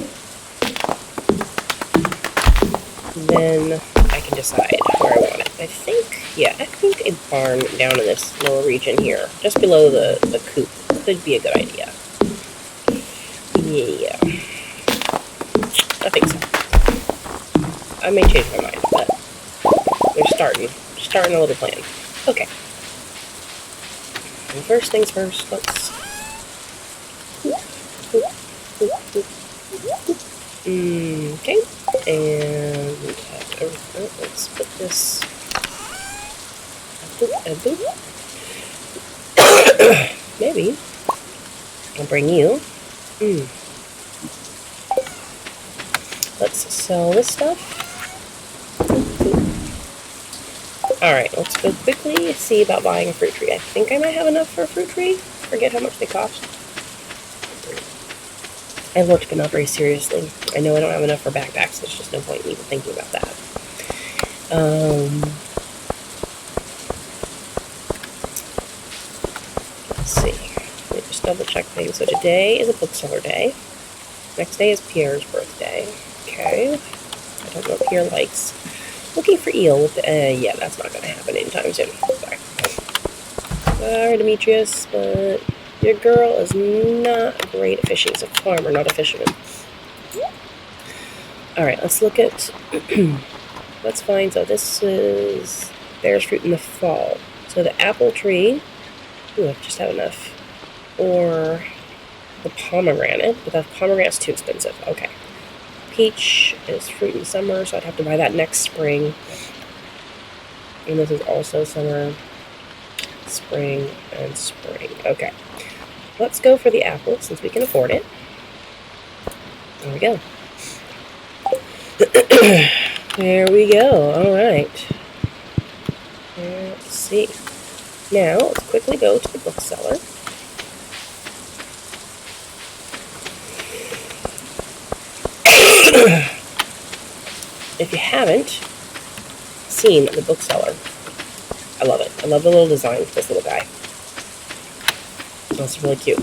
Then I can decide where I want it. I think a barn down in this lower region here, just below the coop, could be a good idea. Yeah. I think so. I may change my mind, but we're starting a little plan. Okay. And first things first, let's... Okay. And let's put this... Maybe. I'll bring you. Let's sell this stuff. Alright, let's go quickly see about buying a fruit tree. I think I might have enough for a fruit tree. Forget how much they cost. I looked, but not very seriously. I know I don't have enough for backpacks. There's just no point in even thinking about that. Let's see. Let me just double check things. So today is a bookseller day. Next day is Pierre's birthday. Okay. I don't know what Pierre likes. Looking for eel. Yeah, that's not going to happen anytime soon. Sorry, Demetrius, but your girl is not great at fishing. She's a farmer, not a fisherman. Alright, let's look at... Let's find... So this is... bears fruit in the fall. So the apple tree... Ooh, I just have enough. Or the pomegranate. But the pomegranate's too expensive. Okay. Peach is fruit in summer, so I'd have to buy that next spring. And this is also summer. spring, and spring. Okay. Let's go for the apple since we can afford it. There we go. There we go. All right. Let's see. Now, let's quickly go to the bookseller. If you haven't seen the bookseller, I love it. I love the little design of this little guy. That's really cute.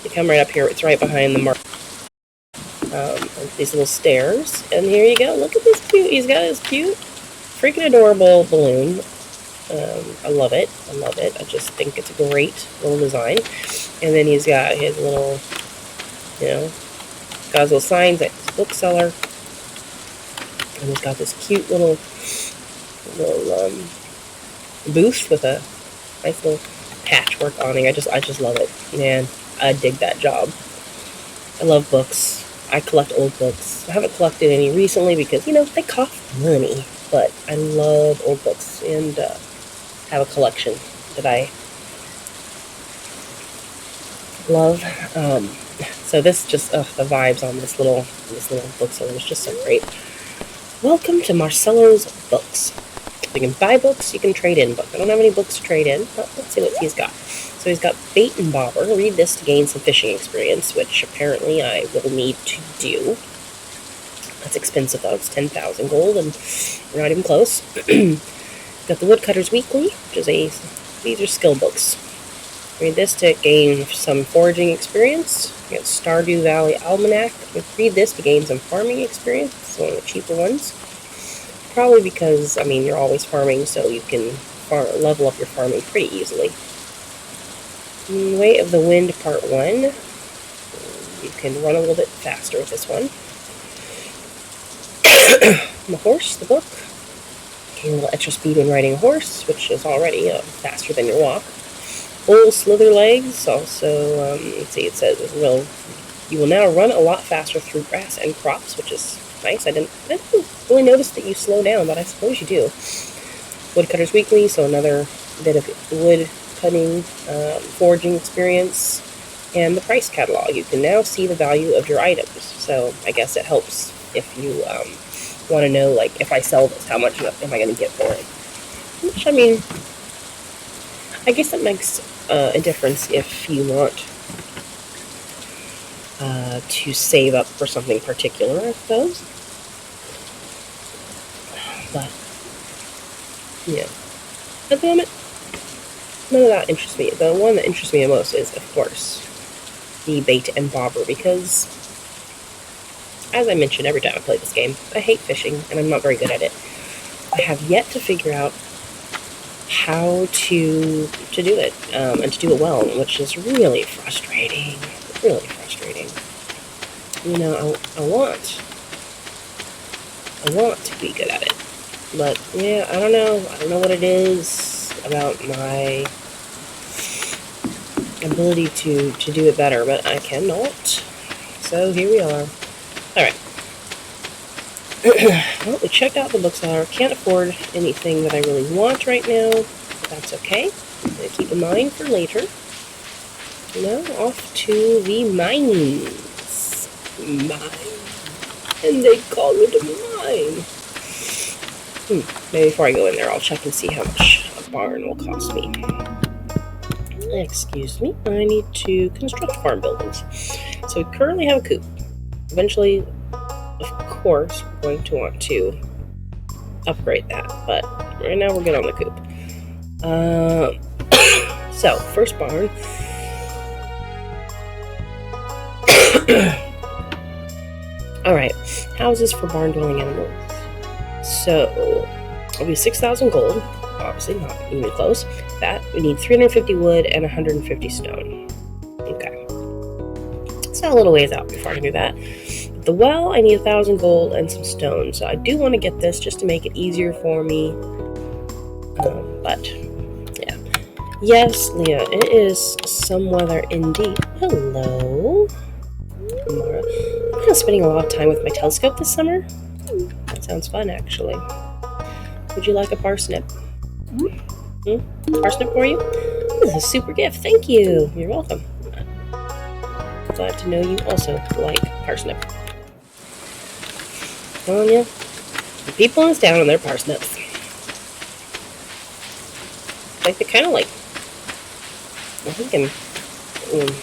You come right up here. It's right behind the mark. These little stairs. And here you go. Look at this cute. He's got his cute, freaking adorable balloon. I love it. I love it. I just think it's a great little design. And then he's got his little, got his little signs at his bookseller. And he's got this cute little booth with a nice little patchwork awning. I just love it. Man, I dig that job. I love books. I collect old books. I haven't collected any recently because, they cost money. But I love old books and have a collection that I love. So this just, the vibes on this little bookseller is just so great. Welcome to Marcelo's Books. You can buy books, you can trade in books. I don't have any books to trade in, but let's see what he's got. So he's got Bait and Bobber. Read this to gain some fishing experience, which apparently I will need to do. That's expensive though. It's 10,000 gold, and we're not even close. Got the Woodcutter's Weekly, which is these are skill books. Read this to gain some foraging experience. You got Stardew Valley Almanac. Read this to gain some farming experience. It's one of the cheaper ones. Probably because, you're always farming, so you can level up your farming pretty easily. Way of the Wind Part 1. You can run a little bit faster with this one. The Horse, the book. Gain a little extra speed when riding a horse, which is already faster than your walk. Bull Slither Legs. Also, let's see, it says you will now run a lot faster through grass and crops, which is nice. I didn't really notice that you slow down, but I suppose you do. Woodcutter's Weekly, so another bit of wood cutting, foraging experience, and the price catalog. You can now see the value of your items, so I guess it helps if you want to know, like, if I sell this, how much am I going to get for it? Which, I guess that makes a difference if you want to save up for something particular, I suppose. But, at the moment, none of that interests me. The one that interests me the most is, of course, the Bait and Bobber, because, as I mentioned every time I play this game, I hate fishing, and I'm not very good at it. I have yet to figure out how to do it, and to do it well, which is really frustrating. Really frustrating. I want to be good at it. But, I don't know. I don't know what it is about my ability to do it better, but I cannot. So, here we are. Alright. Well, we checked out the bookseller. Can't afford anything that I really want right now, but that's okay. I'm going to keep in mind for later. Off to the mines. And they call it a mine. Maybe before I go in there, I'll check and see how much a barn will cost me. Excuse me, I need to construct farm buildings. So we currently have a coop. Eventually, of course, we're going to want to upgrade that, but right now we're good on the coop. So, first barn. Alright, houses for barn dwelling animals. So, it'll be 6,000 gold. Obviously, not even close. That, we need 350 wood and 150 stone. Okay. So, a little ways out before I can do that. The well, I need 1,000 gold and some stone. So, I do want to get this just to make it easier for me. But, yeah. Yes, Leah, it is some weather indeed. Hello. I'm kind of spending a lot of time with my telescope this summer. That sounds fun, actually. Would you like a parsnip? Parsnip for you? This is a super gift. Thank you. You're welcome. Glad to know you also like parsnip. Telling you, the people in this town and their parsnips. Like they kind of like. I think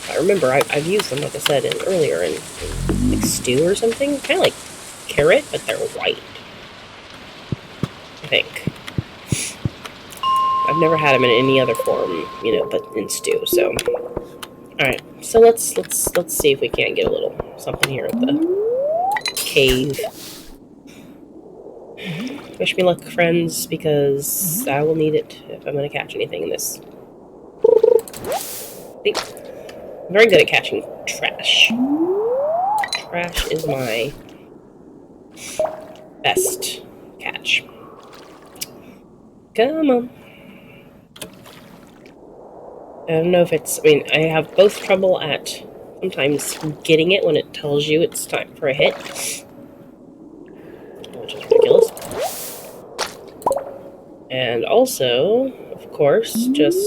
I remember I've used them, like I said earlier, in like stew or something. Kind of like carrot, but they're white. I think. I've never had them in any other form, but in stew. So, all right. So let's see if we can't get a little something here at the cave. Wish me luck, friends, because I will need it if I'm going to catch anything in this. I'm very good at catching trash. Trash is my best catch. Come on. I don't know if it's... I mean, I have both trouble at sometimes getting it when it tells you it's time for a hit. Which is ridiculous. And also, of course, just...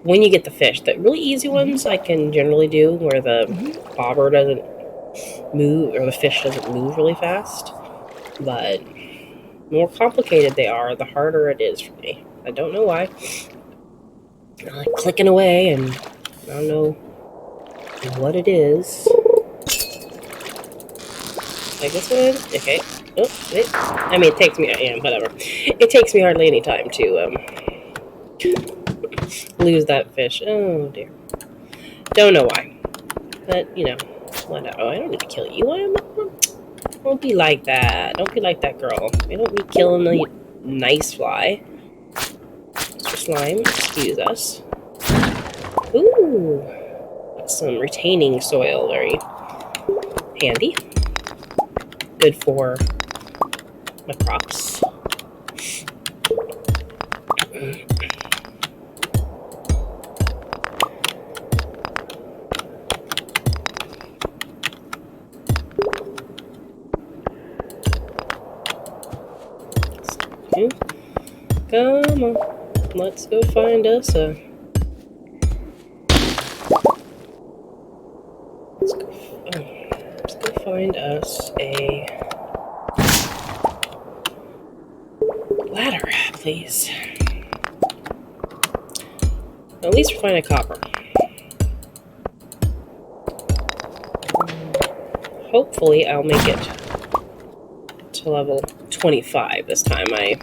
when you get the fish. The really easy ones I can generally do, where the bobber doesn't move, or the fish doesn't move really fast. But the more complicated they are, the harder it is for me. I don't know why. I'm like clicking away, and I don't know what it is. Like this one? Okay. Oh, wait. I mean, it takes me... yeah, whatever. It takes me hardly any time to lose that fish. Oh, dear. Don't know why. But, whatever. Oh, I don't need to kill you. Don't be like that. Don't be like that, girl. I don't be killing the nice fly. Mr. Slime, excuse us. Ooh. That's some retaining soil. Very handy. Good for my crops. Come on, let's go find us a... Let's go find us a ladder, please. At least we'll find a copper. Hopefully I'll make it to level 25 this time. I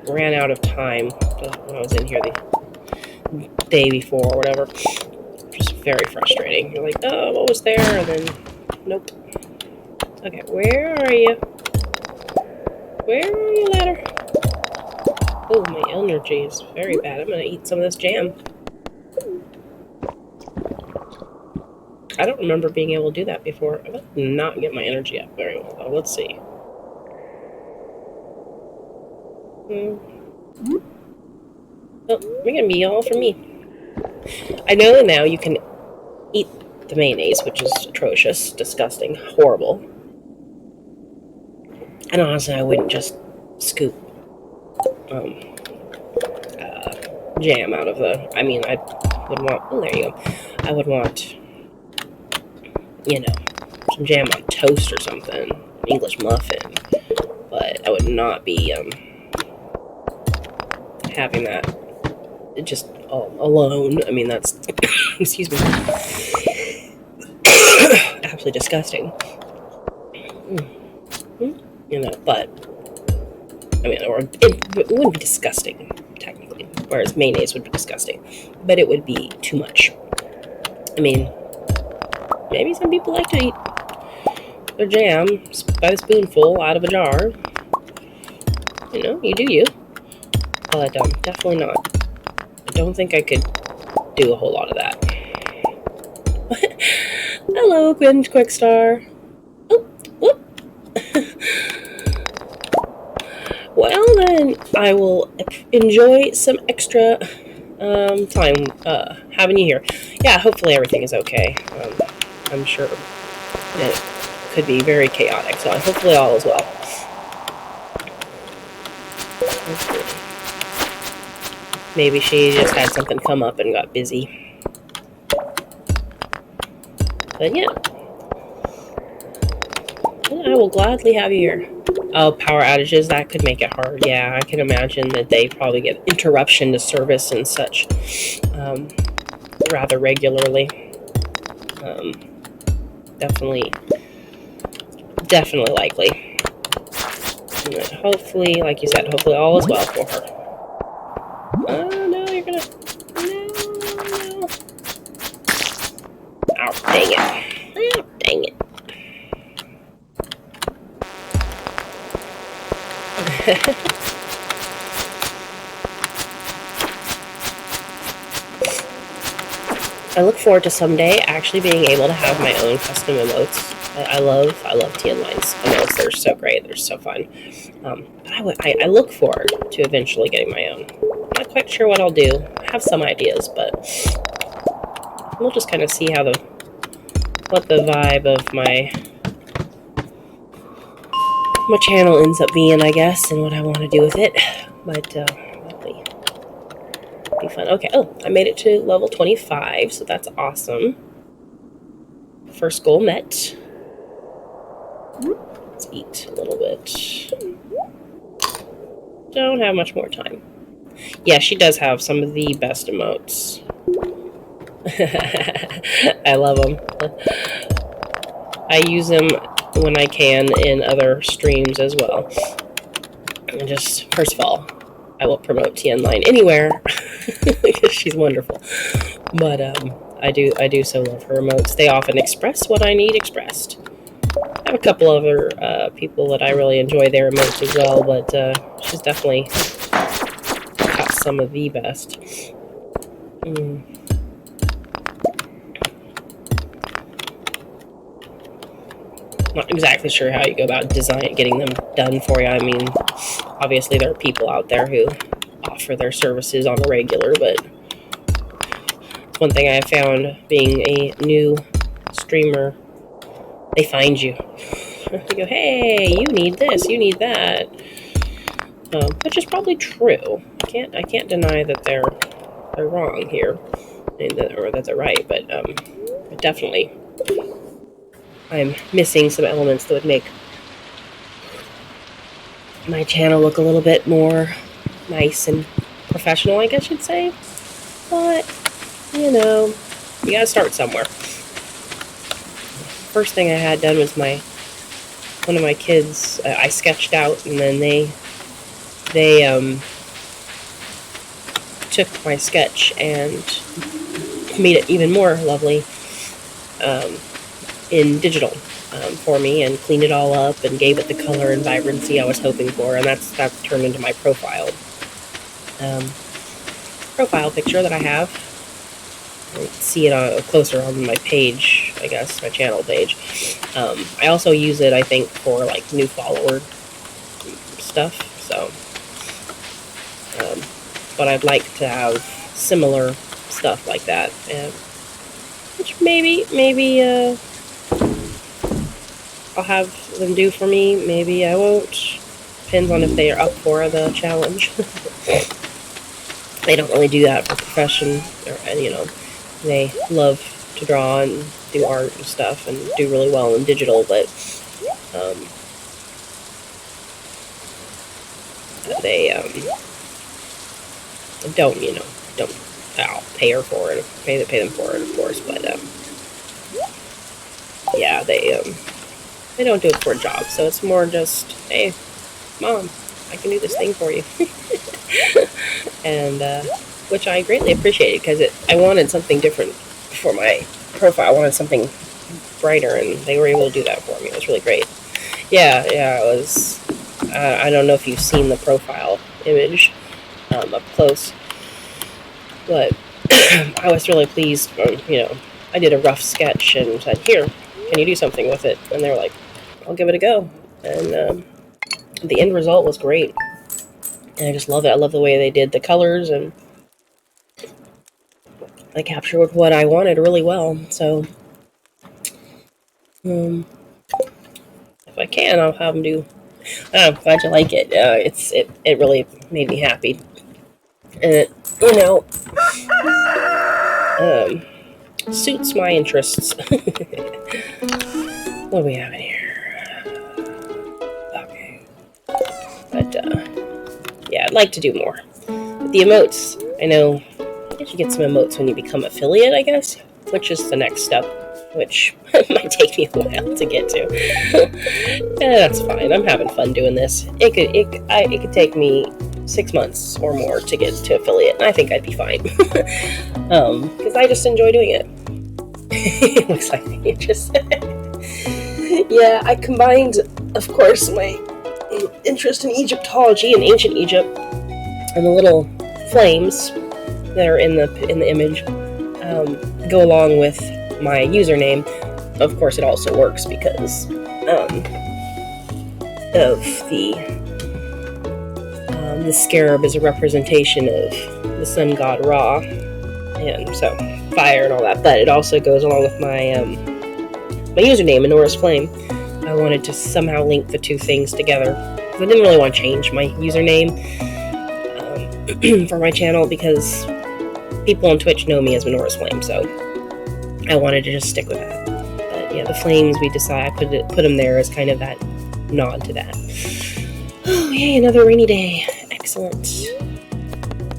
ran out of time when I was in here the day before or whatever. Just very frustrating. You're like, oh, what was there? And then, nope. Okay, where are you? Where are you, ladder? Oh, my energy is very bad. I'm gonna eat some of this jam. I don't remember being able to do that before. I did not get my energy up very well, though. Let's see. Oh, we're gonna be all for me. I know now you can eat the mayonnaise, which is atrocious, disgusting, horrible. And honestly, I wouldn't just scoop jam out of the... I mean, I would want... oh, there you go. I would want, some jam on toast or something. English muffin. But I would not be having that just alone. I mean, that's... excuse me. Absolutely disgusting. But... I mean, or it wouldn't be disgusting, technically. Whereas mayonnaise would be disgusting. But it would be too much. I mean, maybe some people like to eat their jam by the spoonful out of a jar. You do you. But definitely not. I don't think I could do a whole lot of that. Hello, Quinn Quickstar. Oh, whoop. Well, then I will enjoy some extra time having you here. Yeah, hopefully everything is okay. I'm sure it could be very chaotic, so hopefully all is well. Maybe she just had something come up and got busy. But yeah. I will gladly have you here. Oh, power outages, that could make it hard. Yeah, I can imagine that they probably get interruption to service and such rather regularly. Definitely likely. But hopefully, like you said, hopefully all is well for her. Oh, no, you're gonna... No. Oh, dang it. Oh, dang it. I look forward to someday actually being able to have my own custom emotes. I love TNLine's emotes. They're so great. They're so fun. But I look forward to eventually getting my own. I'm not quite sure what I'll do. I have some ideas, but we'll just kind of see how what the vibe of my channel ends up being, I guess, and what I want to do with it. But that'll be fun. Okay. Oh, I made it to level 25, so that's awesome. First goal met. Let's eat a little bit. Don't have much more time. Yeah, she does have some of the best emotes. I love them. I use them when I can in other streams as well. And just, first of all, I will promote TNLine anywhere because she's wonderful. But I do so love her emotes. They often express what I need expressed. I have a couple other people that I really enjoy their emotes as well, but she's definitely got some of the best. Not exactly sure how you go about getting them done for you. I mean, obviously there are people out there who offer their services on a regular, but it's one thing I found being a new streamer. They find you. They go, hey, you need this, you need that. Which is probably true. I can't deny that they're wrong here, or that they're right, but definitely I'm missing some elements that would make my channel look a little bit more nice and professional, I guess you'd say. But, you know, you gotta start somewhere. First thing I had done was one of my kids, I sketched out, and then they took my sketch and made it even more lovely in digital for me, and cleaned it all up and gave it the color and vibrancy I was hoping for, and that's turned into my profile picture that I have. You can see it closer on my page, I guess, my channel page. I also use it, I think, for like new follower stuff, so but I'd like to have similar stuff like that, which maybe I'll have them do for me. Maybe I won't. Depends on if they are up for the challenge. They don't really do that for profession, or they love to draw and do art and stuff and do really well in digital, but they don't I'll pay her for it, pay them for it, of course, but yeah, they don't do it for a job, so it's more just, hey, Mom, I can do this thing for you. And which I greatly appreciated, because I wanted something different for my profile. I wanted something brighter, and they were able to do that for me. It was really great. Yeah, it was. I don't know if you've seen the profile image up close, but I was really pleased. I did a rough sketch and said, "Here, can you do something with it?" And they were like, "I'll give it a go." And the end result was great. And I just love it. I love the way they did the colors, and they captured what I wanted really well. So, if I can, I'll have them do. I'm glad you like it. It really made me happy. and it, you know, suits my interests. What do we have in here? Okay. But, yeah, I'd like to do more. But the emotes, I know, I guess you get some emotes when you become affiliate, I guess, which is the next step, which might take me a while to get to. That's fine. I'm having fun doing this. It could take me 6 months or more to get to affiliate, and I think I'd be fine. Because I just enjoy doing it. It looks like they just... Yeah, I combined, of course, my interest in Egyptology and ancient Egypt and the little flames that are in the image go along with my username. Of course, it also works because of the scarab is a representation of the sun god Ra, and so fire and all that. But it also goes along with my my username, Anora's Flame. I wanted to somehow link the two things together. I didn't really want to change my username for my channel because people on Twitch know me as Anora's Flame, so I wanted to just stick with that. But yeah, the flames, we decided I put them there as kind of that nod to that. Oh, yay, another rainy day. Excellent.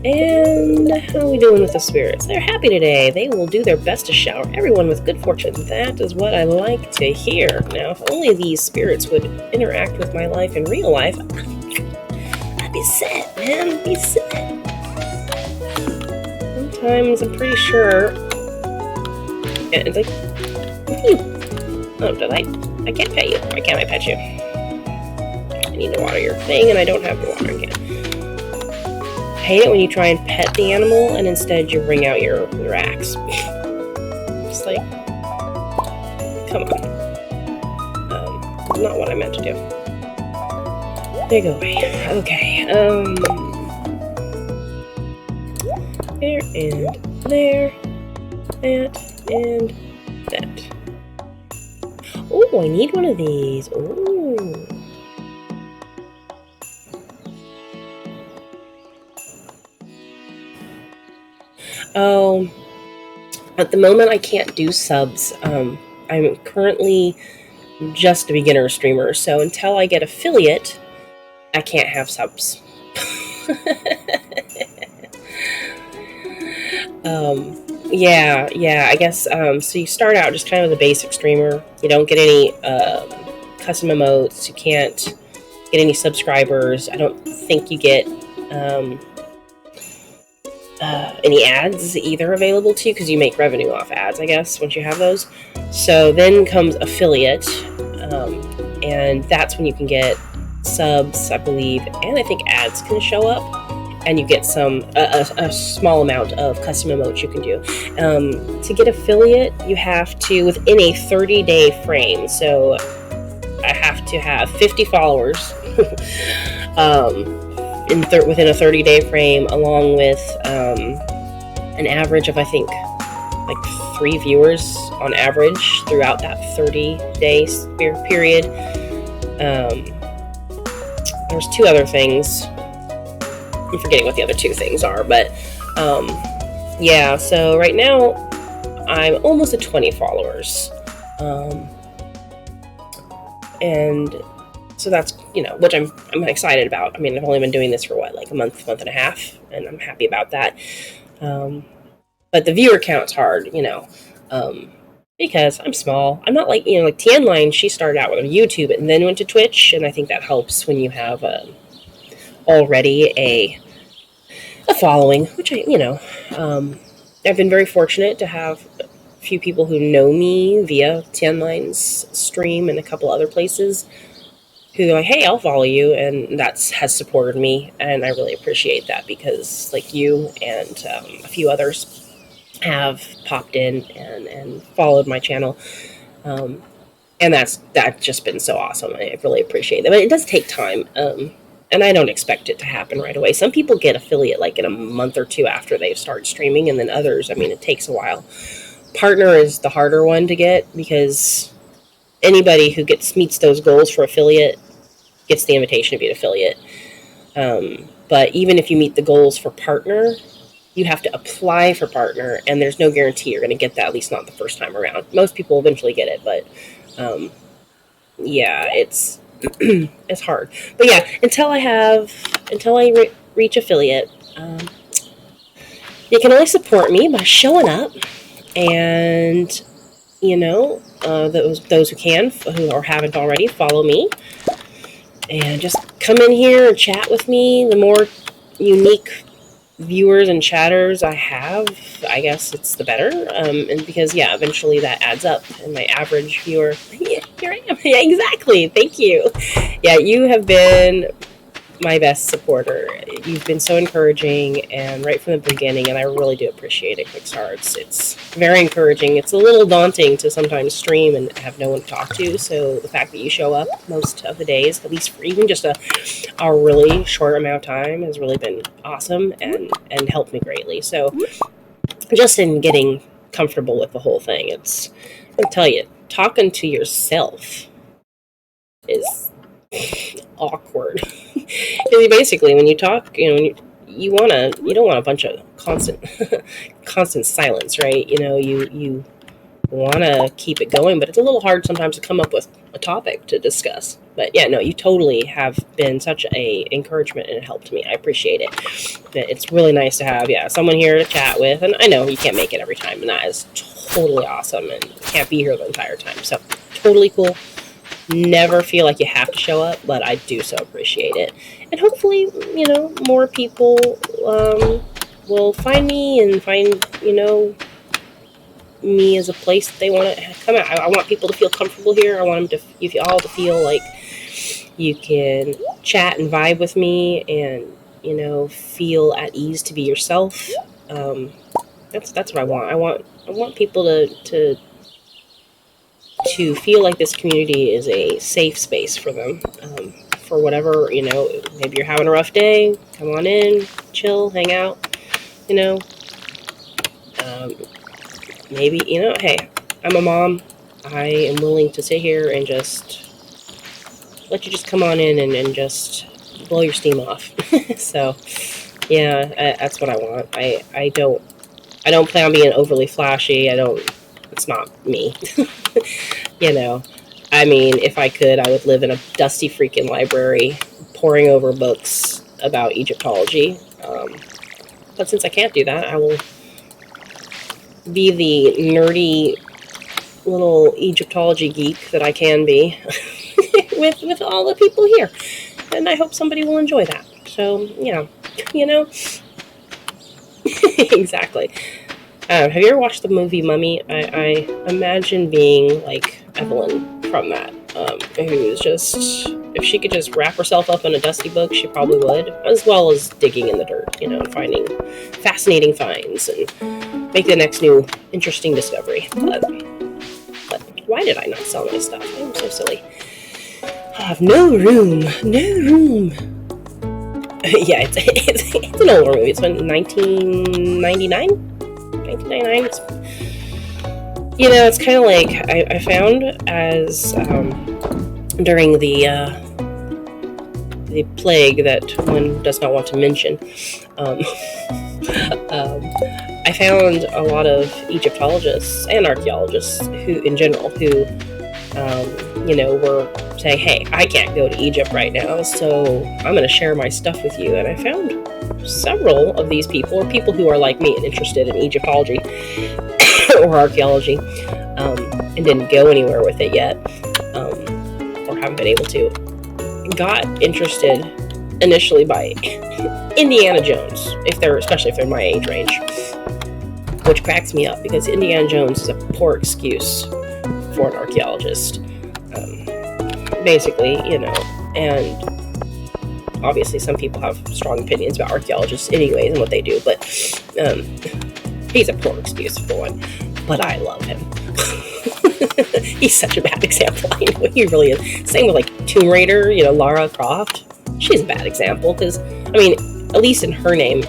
And how are we doing with the spirits? They're happy today. They will do their best to shower everyone with good fortune. That is what I like to hear. Now, if only these spirits would interact with my life in real life, I'd be set, man. I'd be set. Sometimes I'm pretty sure... Yeah, it's like... Oh, did I can't pet you. Why can't I pet you? I need to water your thing, and I don't have the watering can. I hate it when you try and pet the animal and instead you bring out your axe. Just like, come on. Not what I meant to do. There you go away. Okay. There and there. That and that. Oh, I need one of these. Oh. At the moment I can't do subs. I'm currently just a beginner streamer, so until I get affiliate, I can't have subs. Yeah, I guess, so you start out just kind of as a basic streamer. You don't get any custom emotes, you can't get any subscribers. I don't think you get any ads either available to you, because you make revenue off ads, I guess, once you have those. So then comes affiliate, and that's when you can get subs, I believe, and I think ads can show up, and you get a small amount of custom emotes you can do. To get affiliate, you have to, within a 30-day frame, so I have to have 50 followers within a 30-day frame, along with an average of, I think, like 3 viewers on average throughout that 30-day period. There's 2 other things. I'm forgetting what the other 2 things are, but yeah, so right now I'm almost at 20 followers. And so that's, which I'm excited about. I mean, I've only been doing this for like a month and a half, and I'm happy about that. But the viewer count's hard, because I'm small. I'm not like, like Tianline, she started out with YouTube and then went to Twitch, and I think that helps when you have already a following, which I've been very fortunate to have a few people who know me via Tianline's stream and a couple other places who are like, hey, I'll follow you, and has supported me, and I really appreciate that, because like you and a few others have popped in and followed my channel, and that's just been so awesome. I really appreciate it, but it does take time, and I don't expect it to happen right away. Some people get affiliate like in a month or 2 after they start streaming, and then others, it takes a while. Partner is the harder one to get, because anybody who meets those goals for affiliate gets the invitation to be an affiliate. But even if you meet the goals for partner, you have to apply for partner, and there's no guarantee you're going to get that, at least not the first time around. Most people eventually get it, but yeah, it's it's hard. But yeah, until I reach affiliate, you can only support me by showing up, and those who can, who or haven't already, follow me, and just come in here and chat with me. The more unique viewers and chatters I have, I guess it's the better. And because eventually that adds up, and my average viewer, yeah, here I am. Yeah, exactly. Thank you. Yeah, you have been my best supporter. You've been so encouraging, and right from the beginning, and I really do appreciate it, Quickstar. It's very encouraging. It's a little daunting to sometimes stream and have no one to talk to, so the fact that you show up most of the days, at least for even just a really short amount of time, has really been awesome and helped me greatly. So just in getting comfortable with the whole thing, I'll tell you, talking to yourself is awkward. Basically, when you talk, you don't want a bunch of constant silence, right? You want to keep it going, but it's a little hard sometimes to come up with a topic to discuss. But yeah, no, you totally have been such a encouragement, and it helped me. I appreciate it. It's really nice to have someone here to chat with, and I know you can't make it every time, and that is totally awesome, and you can't be here the entire time, so totally cool. Never feel like you have to show up, but I do so appreciate it. And hopefully, more people will find me and find, me as a place that they want to come out. I want people to feel comfortable here. I want them you all to feel like you can chat and vibe with me, and, feel at ease to be yourself. That's what I want. I want people to feel like this community is a safe space for them, for whatever, maybe you're having a rough day, come on in, chill, hang out, maybe, hey, I'm a mom, I am willing to sit here and just let you just come on in and just blow your steam off. So, that's what I want. I don't plan on being overly flashy. It's not me. I mean, if I could, I would live in a dusty freaking library poring over books about Egyptology. But since I can't do that, I will be the nerdy little Egyptology geek that I can be with all the people here. And I hope somebody will enjoy that. So, exactly. Have you ever watched the movie Mummy? I imagine being like Evelyn from that, who's just, if she could just wrap herself up in a dusty book, she probably would, as well as digging in the dirt, and finding fascinating finds and make the next new interesting discovery. But why did I not sell my stuff? I'm so silly. I have no room. Yeah, it's an older movie. It's from 1999. 1999. It's kind of like I found as during the plague that one does not want to mention. I found a lot of Egyptologists and archaeologists who were saying, hey, I can't go to Egypt right now, so I'm going to share my stuff with you. And I found several of these people, or people who are like me and interested in Egyptology or archaeology, and didn't go anywhere with it yet, or haven't been able to, got interested initially by Indiana Jones, especially if they're my age range, which cracks me up because Indiana Jones is a poor excuse for an archaeologist. Basically, and obviously some people have strong opinions about archaeologists anyways and what they do, but he's a poor excuse for one, but I love him. He's such a bad example. I know he really is. Same with like Tomb Raider, Lara Croft. She's a bad example because, I mean, at least in her name,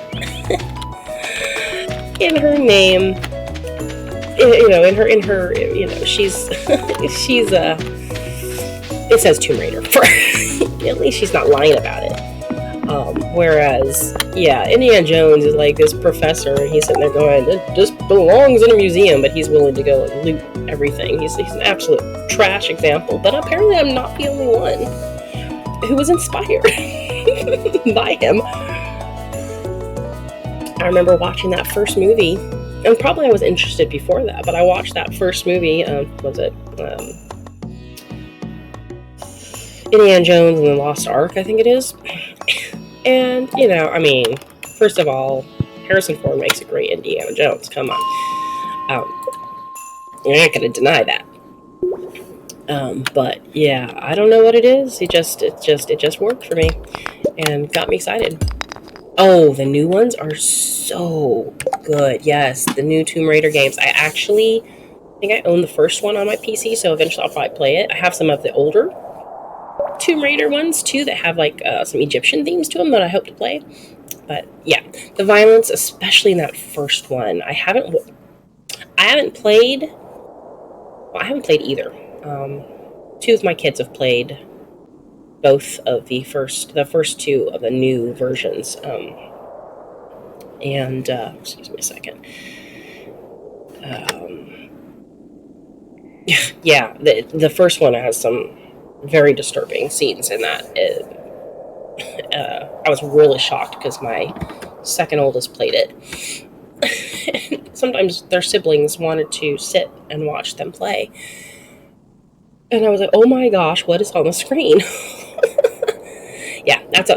she's it says Tomb Raider. At least she's not lying about it. Whereas, yeah, Indiana Jones is like this professor, and he's sitting there going, "It just belongs in a museum," but he's willing to go and loot everything. He's an absolute trash example. But apparently, I'm not the only one who was inspired by him. I remember watching that first movie, and probably I was interested before that, but I watched that first movie. Indiana Jones and the Lost Ark, I think it is. And, I mean, first of all, Harrison Ford makes a great Indiana Jones. Come on. You're not going to deny that. But, yeah, I don't know what it is. It just worked for me and got me excited. Oh, the new ones are so good. Yes, the new Tomb Raider games. I think I own the first one on my PC, so eventually I'll probably play it. I have some of the older Tomb Raider ones too that have like some Egyptian themes to them that I hope to play. But yeah, the violence, especially in that first one, I haven't played. Well, I haven't played either. Two of my kids have played both of the first two of the new versions. Excuse me a second. Yeah, the first one has some very disturbing scenes in that. I was really shocked because my second oldest played it. Sometimes their siblings wanted to sit and watch them play, and I was like, "Oh my gosh, what is on the screen?" Yeah, that's a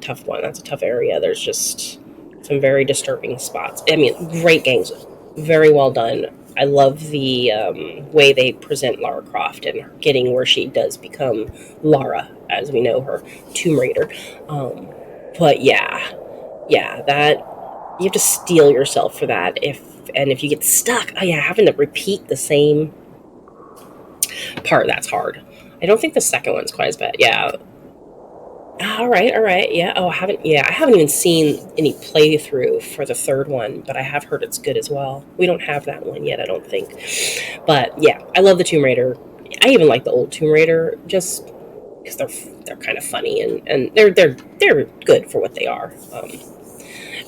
tough one. That's a tough area. There's just some very disturbing spots. I mean, great games, very well done. I love the way they present Lara Croft and getting where she does become Lara, as we know her, Tomb Raider. But yeah, that you have to steel yourself for that. If you get stuck, having to repeat the same part, that's hard. I don't think the second one's quite as bad. Yeah. All right. Yeah. Oh, I haven't even seen any playthrough for the third one, but I have heard it's good as well. We don't have that one yet, I don't think. But yeah, I love the Tomb Raider. I even like the old Tomb Raider just because they're kind of funny and they're good for what they are.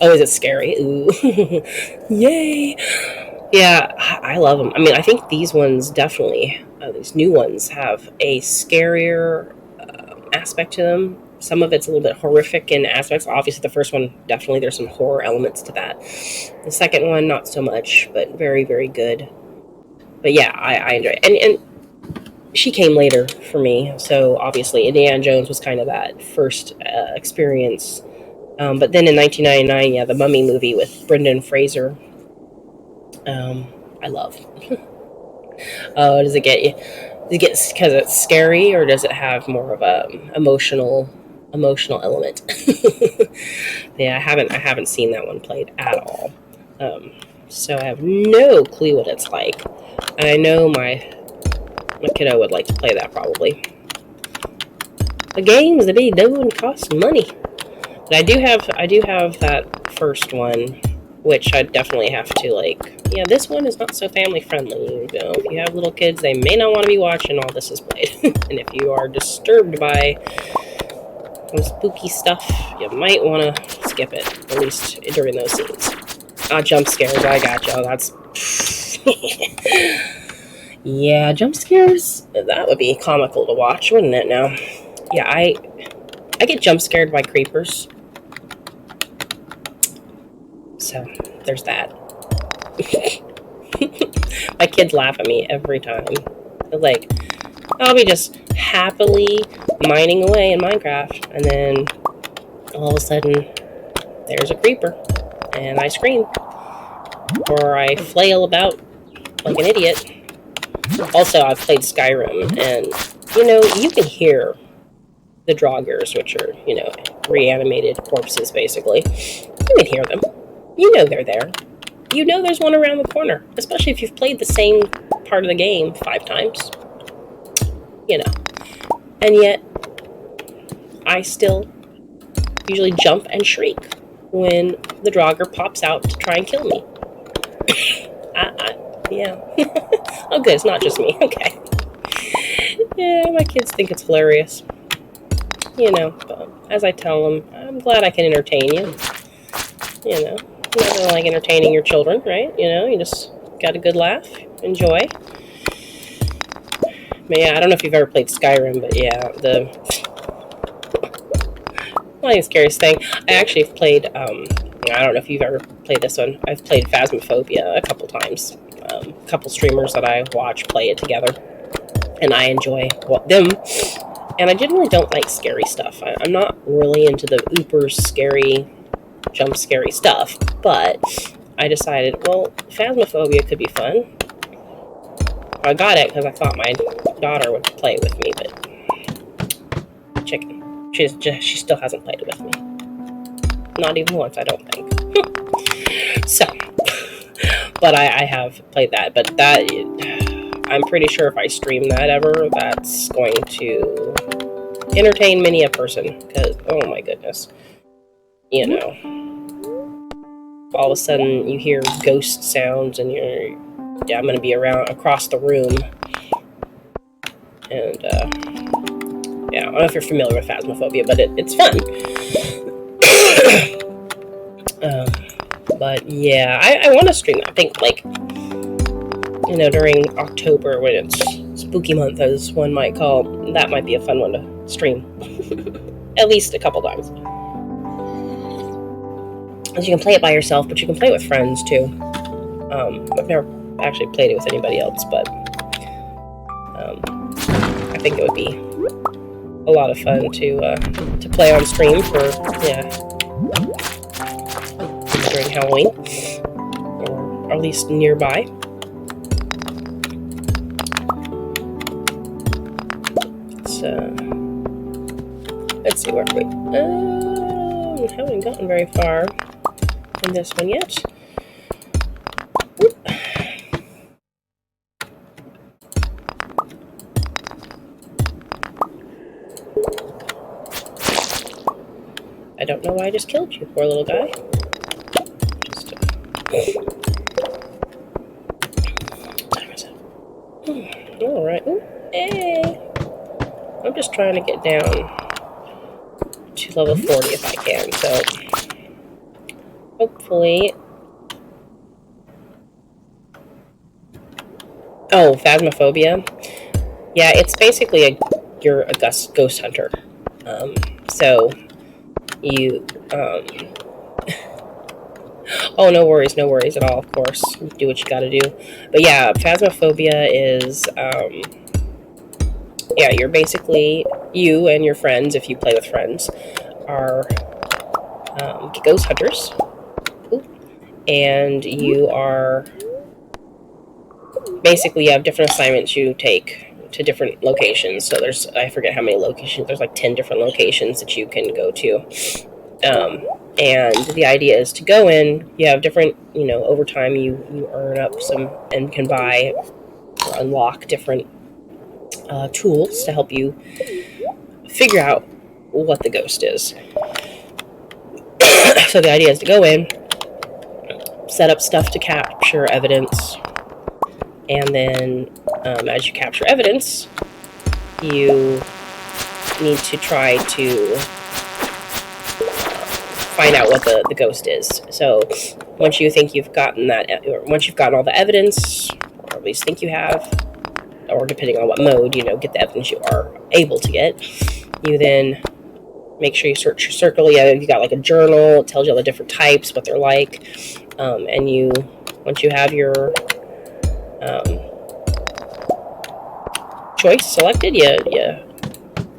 Oh, is it scary? Ooh. Yay. Yeah, I love them. I mean, I think these ones definitely, these new ones have a scarier aspect to them. Some of it's a little bit horrific in aspects. Obviously, the first one, definitely there's some horror elements to that. The second one, not so much, but very, very good. But yeah, I enjoy it. And she came later for me, so obviously Indiana Jones was kind of that first experience. But then in 1999, yeah, the Mummy movie with Brendan Fraser, I love. Oh, does it get you? Does it get because it's scary, or does it have more of a emotional element? Yeah, I haven't seen that one played at all, so I have no clue what it's like. And I know my kiddo would like to play that probably. The games that be doing cost money. But I do have that first one, which I definitely have to yeah, this one is not so family friendly. If you have little kids, they may not want to be watching all this is played. And if you are disturbed by some spooky stuff, you might want to skip it, at least during those scenes. Jump scares, I got you. That's yeah, jump scares, that would be comical to watch, wouldn't it now? Yeah, I get jump scared by creepers. So, there's that. My kids laugh at me every time. They're like, I'll be just happily mining away in Minecraft, and then all of a sudden, there's a creeper, and I scream. Or I flail about like an idiot. Also, I've played Skyrim, and, you can hear the Draugrs, which are, reanimated corpses, basically. You can hear them. You know they're there. You know there's one around the corner, especially if you've played the same part of the game 5 times. And yet, I still usually jump and shriek when the Draugr pops out to try and kill me. Yeah. Oh, good, it's not just me. Okay. Yeah, my kids think it's hilarious. You know, but as I tell them, I'm glad I can entertain you. You know, nothing like entertaining your children, right? You know, you just got a good laugh, enjoy. But yeah, I don't know if you've ever played Skyrim, but yeah, the scariest thing. I actually have played. I don't know if you've ever played this one. I've played Phasmophobia a couple times. A couple streamers that I watch play it together, and I enjoy them. And I generally don't like scary stuff. I'm not really into the uber scary, jump scary stuff. But I decided, well, Phasmophobia could be fun. I got it because I thought my daughter would play it with me, but chicken. She still hasn't played it with me. Not even once, I don't think. So, but I have played that. But that, I'm pretty sure if I stream that ever, that's going to entertain many a person. Because, oh my goodness. You know, all of a sudden you hear ghost sounds and I'm going to be across the room. And, yeah, I don't know if you're familiar with Phasmophobia, but it's fun. But yeah, I want to stream that. I think, like, you know, during October when it's spooky month, as one might call, that might be a fun one to stream. At least a couple times. As you can play it by yourself, but you can play it with friends too. I've never actually played it with anybody else, but I think it would be a lot of fun to play on stream for during Halloween, or at least nearby. So let's see where we haven't gotten very far in this one yet. Whoop. I don't know why I just killed you, poor little guy. Alright. Hey! I'm just trying to get down to level 40 if I can, so hopefully. Oh, Phasmophobia. Yeah, it's basically you're a ghost hunter. So you oh, no worries at all, of course. Do what you gotta do. But yeah, Phasmophobia is yeah, you're basically, you and your friends, if you play with friends, are ghost hunters. And you are basically, you have different assignments you take to different locations. So there's, I forget how many locations, there's like 10 different locations that you can go to. And the idea is to go in, you have different, you know, over time you earn up some and can buy or unlock different tools to help you figure out what the ghost is. So the idea is to go in, set up stuff to capture evidence, and then as you capture evidence, you need to try to find out what the ghost is. So once you think you've gotten that, or once you've gotten all the evidence, or at least think you have, or depending on what mode, you know, get the evidence you are able to get, you then make sure you search your circle. Yeah, you got like a journal, it tells you all the different types, what they're like, and you, once you have your choice selected, you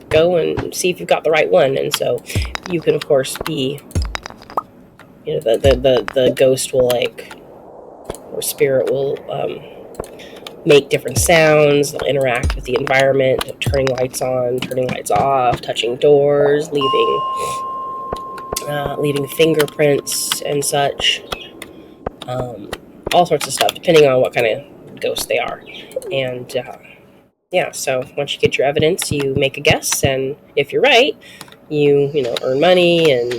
go and see if you've got the right one. And so you can, of course, be, you know, the ghost will, like, or spirit will make different sounds. They'll interact with the environment, turning lights on, turning lights off, touching doors, leaving fingerprints and such, all sorts of stuff, depending on what kind of ghost they are. And yeah, so once you get your evidence, you make a guess, and if you're right, you know, earn money and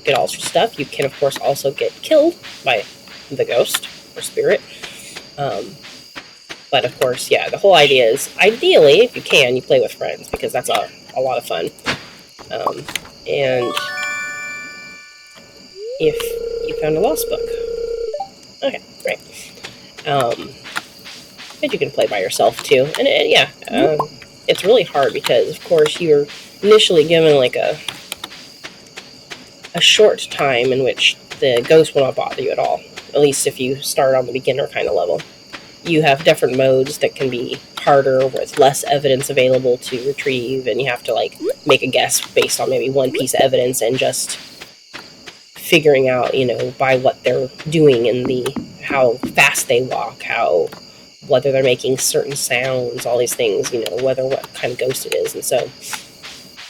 get all sorts of stuff. You can, of course, also get killed by the ghost or spirit. But of course, yeah, the whole idea is, ideally, if you can, you play with friends, because that's a lot of fun. And if you found a lost book, okay, great. But you can play by yourself too, and yeah, it's really hard because, of course, you're initially given like a short time in which the ghost will not bother you at all. At least if you start on the beginner kind of level. You have different modes that can be harder with less evidence available to retrieve, and you have to like make a guess based on maybe one piece of evidence and just figuring out, by what they're doing and how fast they walk, whether they're making certain sounds, all these things, what kind of ghost it is. And so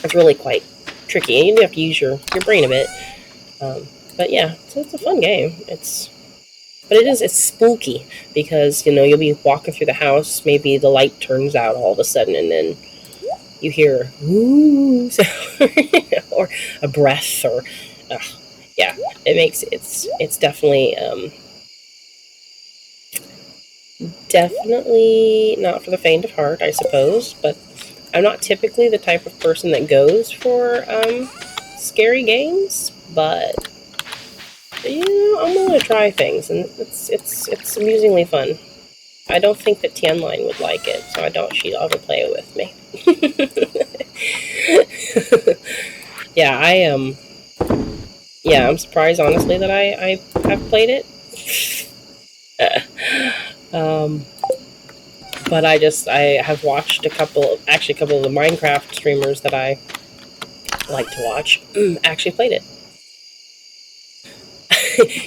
it's really quite tricky, and you have to use your brain a bit. But yeah, so it's a fun game. It's spooky because, you'll be walking through the house, maybe the light turns out all of a sudden, and then you hear ooh, or a breath, or yeah, it's definitely definitely not for the faint of heart, I suppose. But I'm not typically the type of person that goes for scary games, but I'm willing to try things, and it's amusingly fun. I don't think that Tianline would like it, so I doubt she'd ever play it with me. Yeah, I'm surprised, honestly, that I have played it. But I have watched a couple of the Minecraft streamers that I like to watch actually played it.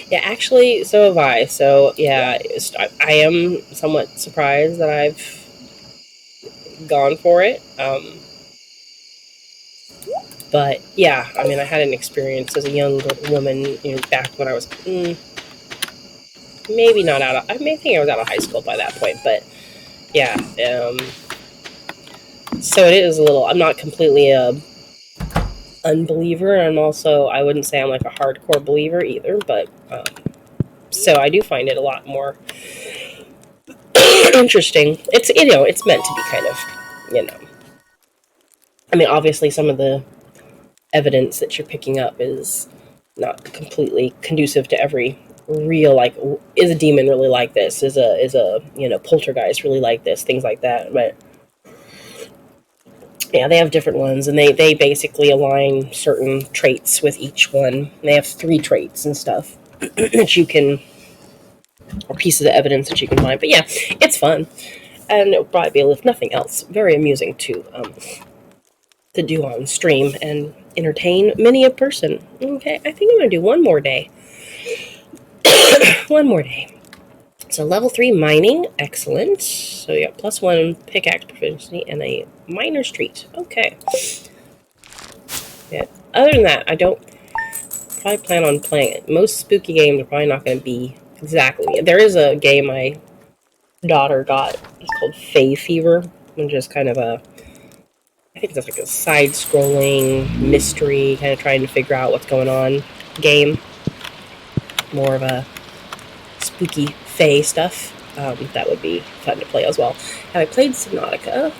Yeah, actually, so have I. So yeah, I am somewhat surprised that I've gone for it. But yeah, I mean, I had an experience as a young woman, back when I was maybe not out of. I may think I was out of high school by that point, but yeah. So it is a little. I'm not completely a unbeliever, and I wouldn't say I'm like a hardcore believer either, but so I do find it a lot more interesting. It's meant to be kind of, I mean, obviously some of the evidence that you're picking up is not completely conducive to every real, like, is a demon really like this, is a poltergeist really like this, things like that. But yeah, they have different ones, and they basically align certain traits with each one. They have 3 traits and stuff that you can, or pieces of evidence that you can find. But yeah, it's fun, and it'll probably be, if nothing else, very amusing to do on stream and entertain many a person. Okay, I think I'm gonna do one more day. One more day. So level 3 mining, excellent. So yeah, +1 pickaxe proficiency and a miner's treat. Okay. Yeah. Other than that, I don't probably plan on playing it. Most spooky games are probably not going to be exactly. There is a game my daughter got. It's called Fae Fever, which is kind of I think it's like a side-scrolling mystery, kind of trying to figure out what's going on game. More of a spooky Fae stuff. That would be fun to play as well. Have I played Subnautica?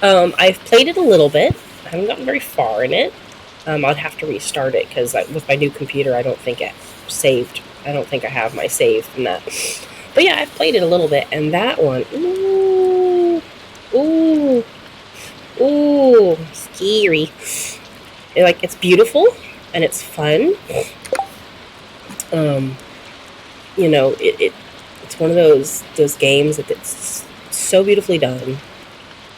I've played it a little bit. I haven't gotten very far in it. I'd have to restart it because with my new computer, I don't think it saved. I don't think I have my save from that. But yeah, I've played it a little bit, and that one, ooh, scary. It's beautiful and it's fun. It's one of those games that it's so beautifully done.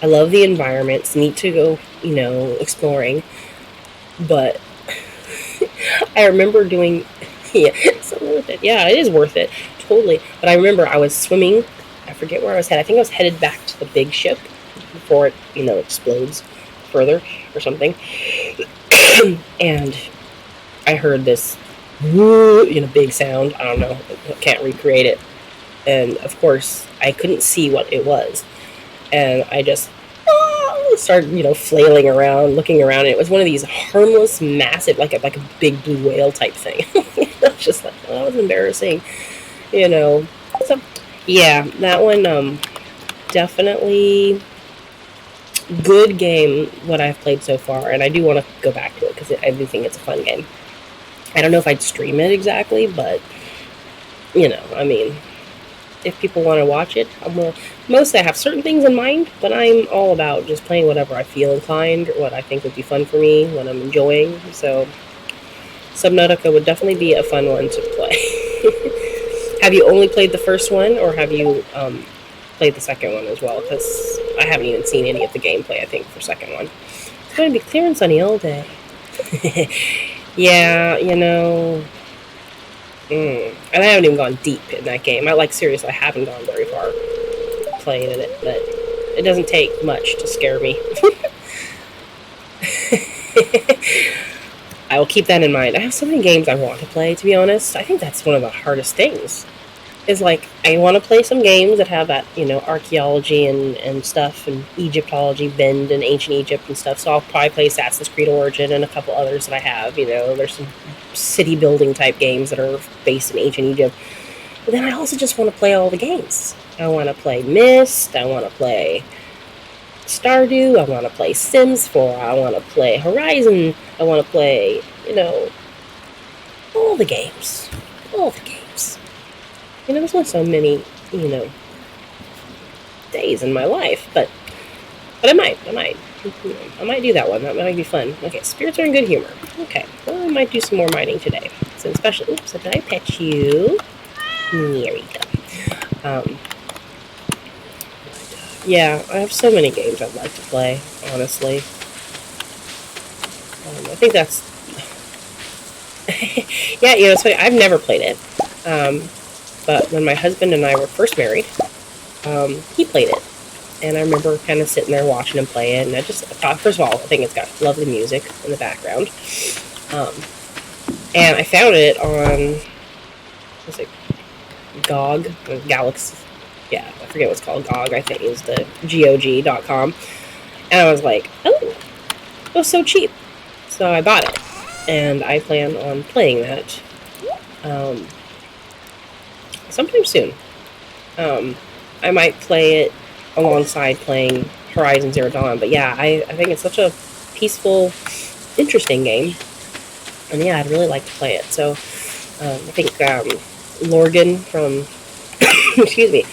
I love the environment. It's neat to go, exploring. But I remember doing, yeah, it's so worth it. Yeah, it is worth it, totally. But I remember I was swimming. I forget where I was headed. I think I was headed back to the big ship before it, explodes further or something. And I heard this, big sound. I don't know. I can't recreate it. And of course, I couldn't see what it was. And I just started, flailing around, looking around. And it was one of these harmless, massive, like a big blue whale type thing. I was just like, that was embarrassing, So, yeah, that one definitely good game what I've played so far, and I do want to go back to it because I do think it's a fun game. I don't know if I'd stream it exactly, but I mean, if people want to watch it, mostly I have certain things in mind, but I'm all about just playing whatever I feel inclined, or what I think would be fun for me, what I'm enjoying. So Subnautica would definitely be a fun one to play. Have you only played the first one, or have you played the second one as well? Because I haven't even seen any of the gameplay, I think, for second one. It's going to be clear and sunny all day. Yeah, and I haven't even gone deep in that game. Seriously, I haven't gone very far playing in it, but it doesn't take much to scare me. I will keep that in mind. I have so many games I want to play, to be honest. I think that's one of the hardest things. Is I want to play some games that have that, archaeology and stuff, and Egyptology bend and ancient Egypt and stuff. So I'll probably play Assassin's Creed Origin and a couple others that I have. There's some city building type games that are based in ancient Egypt. But then I also just want to play all the games. I want to play Myst. I want to play Stardew. I want to play Sims 4. I want to play Horizon. I want to play, all the games. All the games. There's not so many, days in my life, but I might do that one. That might be fun. Okay, spirits are in good humor. Okay, well, I might do some more mining today. So especially, oops, did I pet you? There we go. Yeah, I have so many games I'd like to play, honestly. I think that's... yeah, it's funny. I've never played it. But when my husband and I were first married, he played it. And I remember kind of sitting there watching him play it. And I just thought, first of all, I think it's got lovely music in the background. And I found it on, what's it, GOG, Galaxy. Yeah, I forget what it's called. GOG, I think, is the GOG.com. And I was like, oh, it was so cheap. So I bought it. And I plan on playing that sometime soon. I might play it alongside playing Horizon Zero Dawn. But yeah, I think it's such a peaceful, interesting game. And yeah, I'd really like to play it. So I think Lorgan from, excuse me,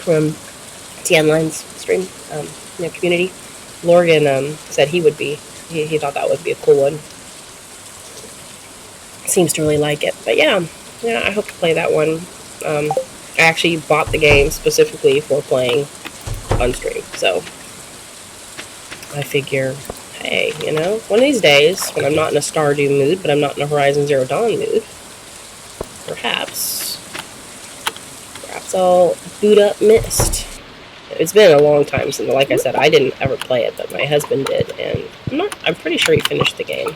from Tianline's stream, community, Lorgan said he thought that would be a cool one. Seems to really like it. But yeah, I hope to play that one. I actually bought the game specifically for playing on stream. So I figure, hey, one of these days when I'm not in a Stardew mood, but I'm not in a Horizon Zero Dawn mood, perhaps I'll boot up Myst. It's been a long time since, like I said, I didn't ever play it, but my husband did, and I'm pretty sure he finished the game.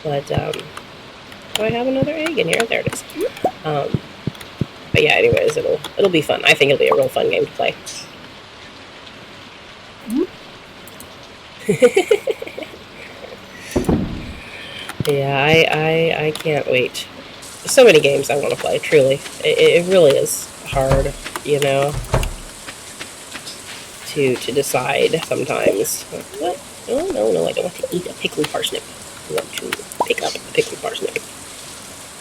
But do I have another egg in here? There it is. But yeah, anyways, it'll be fun. I think it'll be a real fun game to play. Yeah, I can't wait. So many games I want to play, truly. It really is hard, to decide sometimes. What? Oh, no, I don't want to eat a pickled parsnip. I want to pick up a pickled parsnip.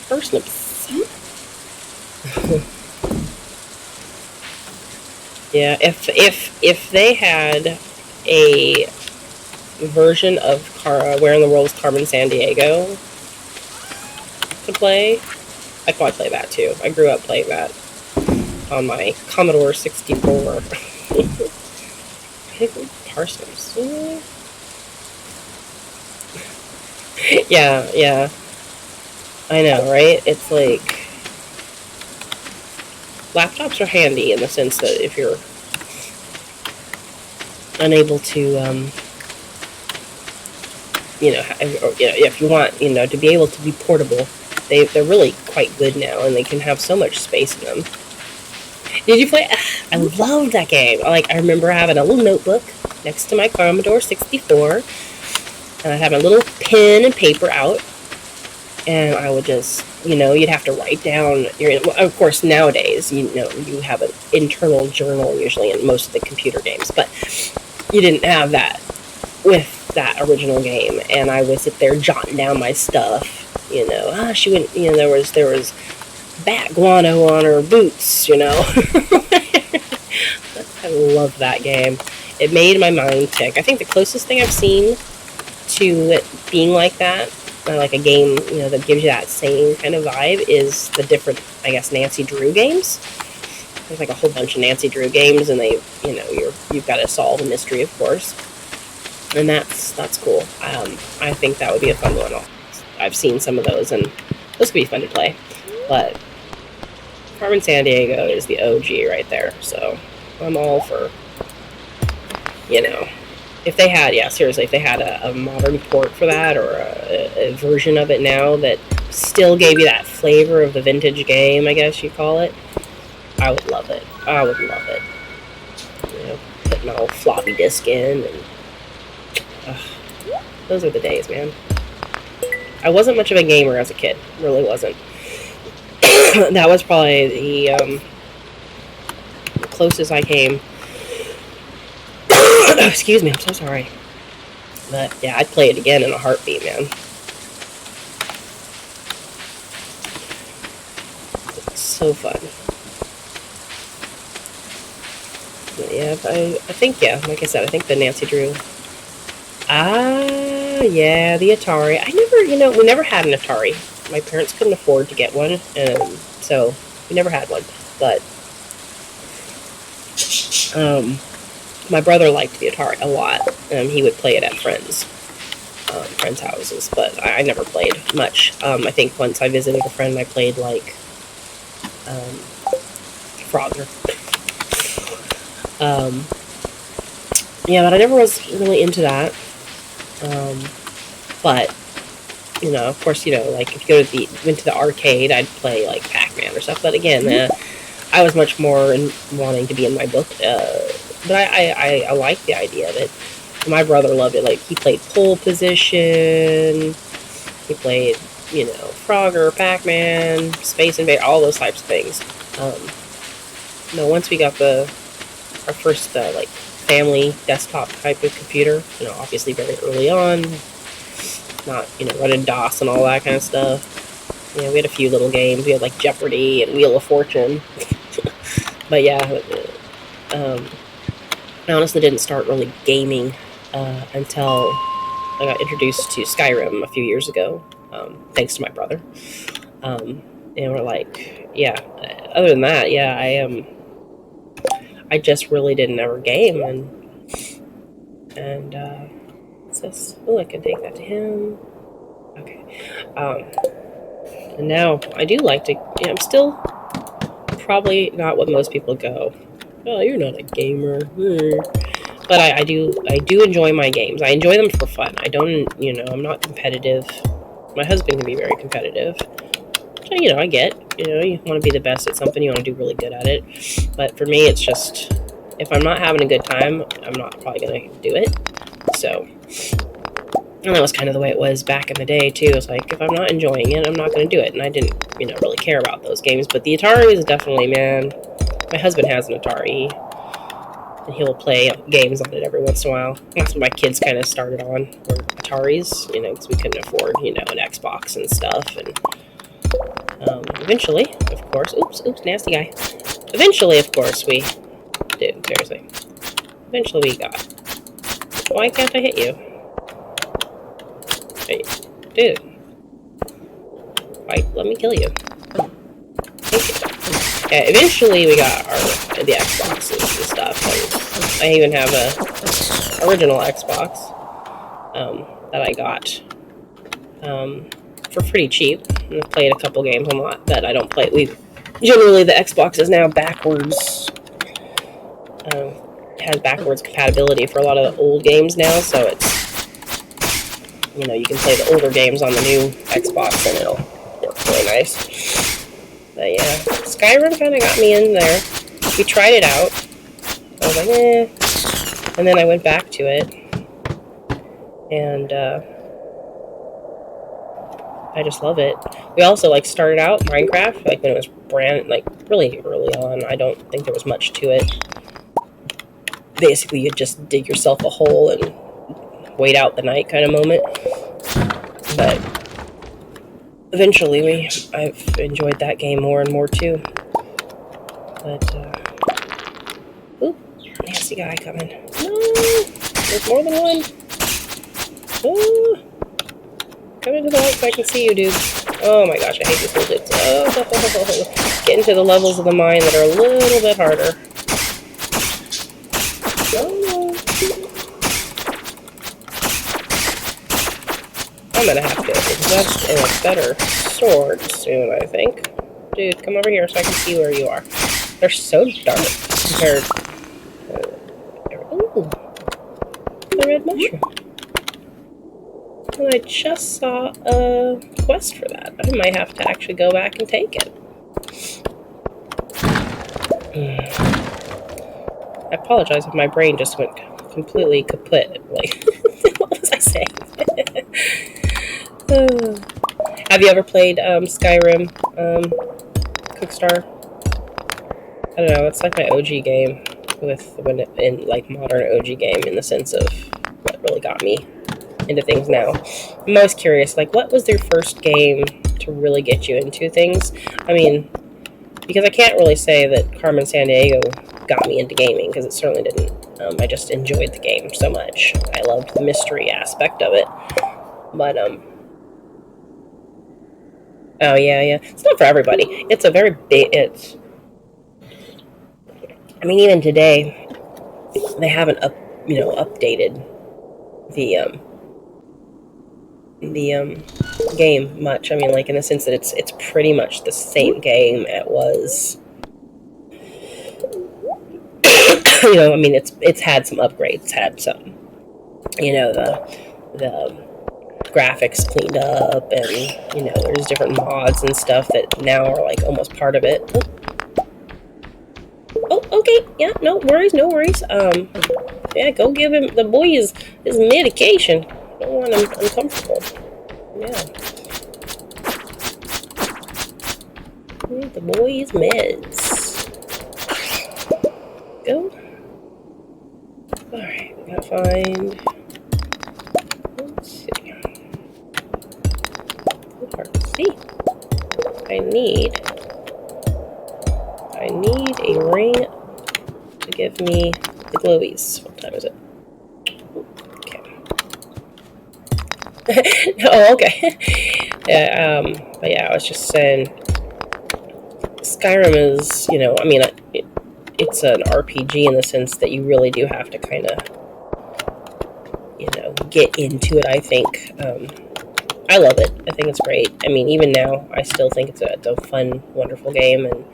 Parsnips. Yeah, if they had a version of Where in the World is Carmen Sandiego to play, I'd probably play that too. I grew up playing that on my Commodore 64. Pickled parsnips. Yeah. I know, right? It's like, laptops are handy in the sense that if you're unable to, if you want, to be able to be portable, they're really quite good now, and they can have so much space in them. Did you play? I loved that game. I remember having a little notebook next to my Commodore 64, and I'd have my little pen and paper out, and I would just you know, you'd have to write down your. Of course, nowadays, you know, you have an internal journal usually in most of the computer games, but you didn't have that with that original game. And I would sit there jotting down my stuff. You know, she went. You know, there was bat guano on her boots. You know, I love that game. It made my mind tick. I think the closest thing I've seen to it being like that, like a game, you know, that gives you that same kind of vibe, is the different, I guess, Nancy Drew games. There's like a whole bunch of Nancy Drew games, and they, you know, you've got to solve a mystery, of course, and that's cool. I think that would be a fun one. I've seen some of those, and those could be fun to play. But Carmen Sandiego is the OG right there, so I'm all for, you know, if they had, yeah, seriously, if they had a modern port for that, or a version of it now that still gave you that flavor of the vintage game, I guess you call it, I would love it. I would love it. You know, putting an old floppy disk in, and those are the days, man. I wasn't much of a gamer as a kid, really wasn't. That was probably the closest I came. Excuse me, I'm so sorry. But yeah, I'd play it again in a heartbeat, man. It's so fun. But yeah, I think, yeah, like I said, I think the Nancy Drew. Yeah, the Atari. I never, you know, we never had an Atari. My parents couldn't afford to get one, so we never had one. But my brother liked the Atari a lot. He would play it at friends' houses, but I never played much. I think once I visited a friend, I played like Frogger. Yeah, but I never was really into that. But you know, of course, you know, like if you went to the arcade, I'd play like Pac-Man or stuff. But again, I was much more in wanting to be in my book. But I like the idea that my brother loved it. Like, he played Pole Position, he played, you know, Frogger, Pac-Man, Space Invader, all those types of things. You know, once we got our first, like, family desktop type of computer, you know, obviously very early on, not, you know, running DOS and all that kind of stuff. You know, we had a few little games. We had, like, Jeopardy and Wheel of Fortune. But, yeah, I honestly didn't start really gaming until I got introduced to Skyrim a few years ago, thanks to my brother. And we're like, yeah, other than that, yeah, I just really didn't ever game. And what's this? Oh, I can take that to him. Okay. And now I do like to, you know, I'm still probably not what most people go, oh, you're not a gamer. But I do enjoy my games. I enjoy them for fun. I don't, you know, I'm not competitive. My husband can be very competitive. So, you know, I get, you know, you want to be the best at something, you want to do really good at it. But for me, it's just, if I'm not having a good time, I'm not probably going to do it. So, and that was kind of the way it was back in the day, too. It's like, if I'm not enjoying it, I'm not going to do it. And I didn't, you know, really care about those games. But the Atari is definitely, man, my husband has an Atari, and he'll play games on it every once in a while. That's what my kids kind of started on, were Ataris, you know, because we couldn't afford, you know, an Xbox and stuff. And eventually, of course, oops, nasty guy. Eventually, of course, we did, seriously. Eventually we got, why can't I hit you? Hey, dude. Why, let me kill you. Thank you. Yeah, eventually we got the Xboxes and stuff. And I even have a original Xbox that I got for pretty cheap. And I've played a couple games on that, but I don't play. Generally the Xbox is now backwards. Has backwards compatibility for a lot of the old games now, so it's, you know, you can play the older games on the new Xbox and it'll work really nice. But yeah, Skyrim kind of got me in there. We tried it out. I was like, eh. And then I went back to it. And I just love it. We also like started out Minecraft like when it was like really early on. I don't think there was much to it. Basically, you just dig yourself a hole and wait out the night kind of moment. But eventually, I've enjoyed that game more and more too. But oop, nasty guy coming. No, there's more than one. Oh, come into the light so I can see you, dude. Oh my gosh, I hate these little dudes. Oh, get into the levels of the mine that are a little bit harder. Oh. I'm gonna have to invest in a better sword soon, I think. Dude, come over here so I can see where you are. They're so dark compared. Ooh, the red mushroom. And I just saw a quest for that. I might have to actually go back and take it. I apologize if my brain just went completely kaput. Like, what was I saying? Have you ever played Skyrim, Cookstar? I don't know. It's like my OG game in like modern OG game in the sense of what really got me into things now. I'm always curious, like, what was their first game to really get you into things? I mean, because I can't really say that Carmen Sandiego got me into gaming, because it certainly didn't. I just enjoyed the game so much. I loved the mystery aspect of it. But, oh, yeah. It's not for everybody. It's a very big, I mean, even today, they haven't updated the game much. I mean, like, in the sense that it's pretty much the same game it was. I mean, it's had some upgrades, had some, the graphics cleaned up, and there's different mods and stuff that now are like almost part of it. Oh, okay, yeah, no worries. Yeah, go give him the boy his medication. I don't want him uncomfortable. Yeah, give the boy his meds. Go. All right, we gotta find. Let's see. It's hard to see. I need a ring to give me the glowies. What time is it? Okay. Oh, okay. Yeah. But yeah, I was just saying, Skyrim is, I mean, it's an RPG in the sense that you really do have to kind of, get into it. I think. I love it. I think it's great. I mean, even now, I still think it's a fun, wonderful game and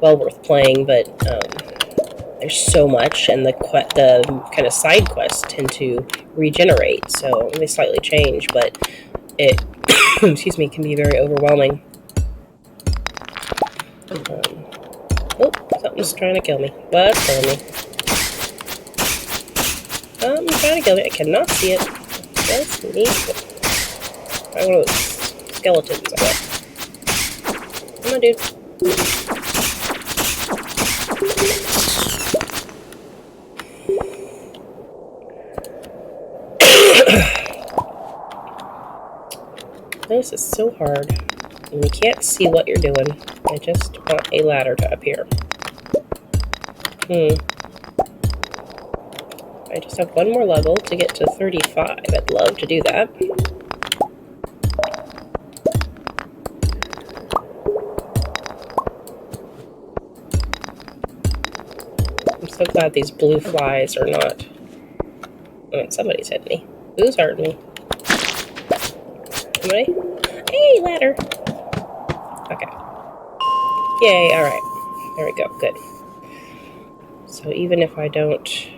well worth playing. But there's so much, and the kind of side quests tend to regenerate, so they slightly change. But it, excuse me, can be very overwhelming. Oh, something's trying to kill me. What's killing me? Something's trying to kill me. I cannot see it. That's neat. Probably one of those skeletons, I bet. Come on, dude. This is so hard. And you can't see what you're doing. I just want a ladder to appear. I just have one more level to get to 35. I'd love to do that. I'm so glad these blue flies are not... I mean, somebody's hit me. Who's hurting me? Somebody? Hey, ladder! Okay. Yay, alright. There we go, good. So even if I don't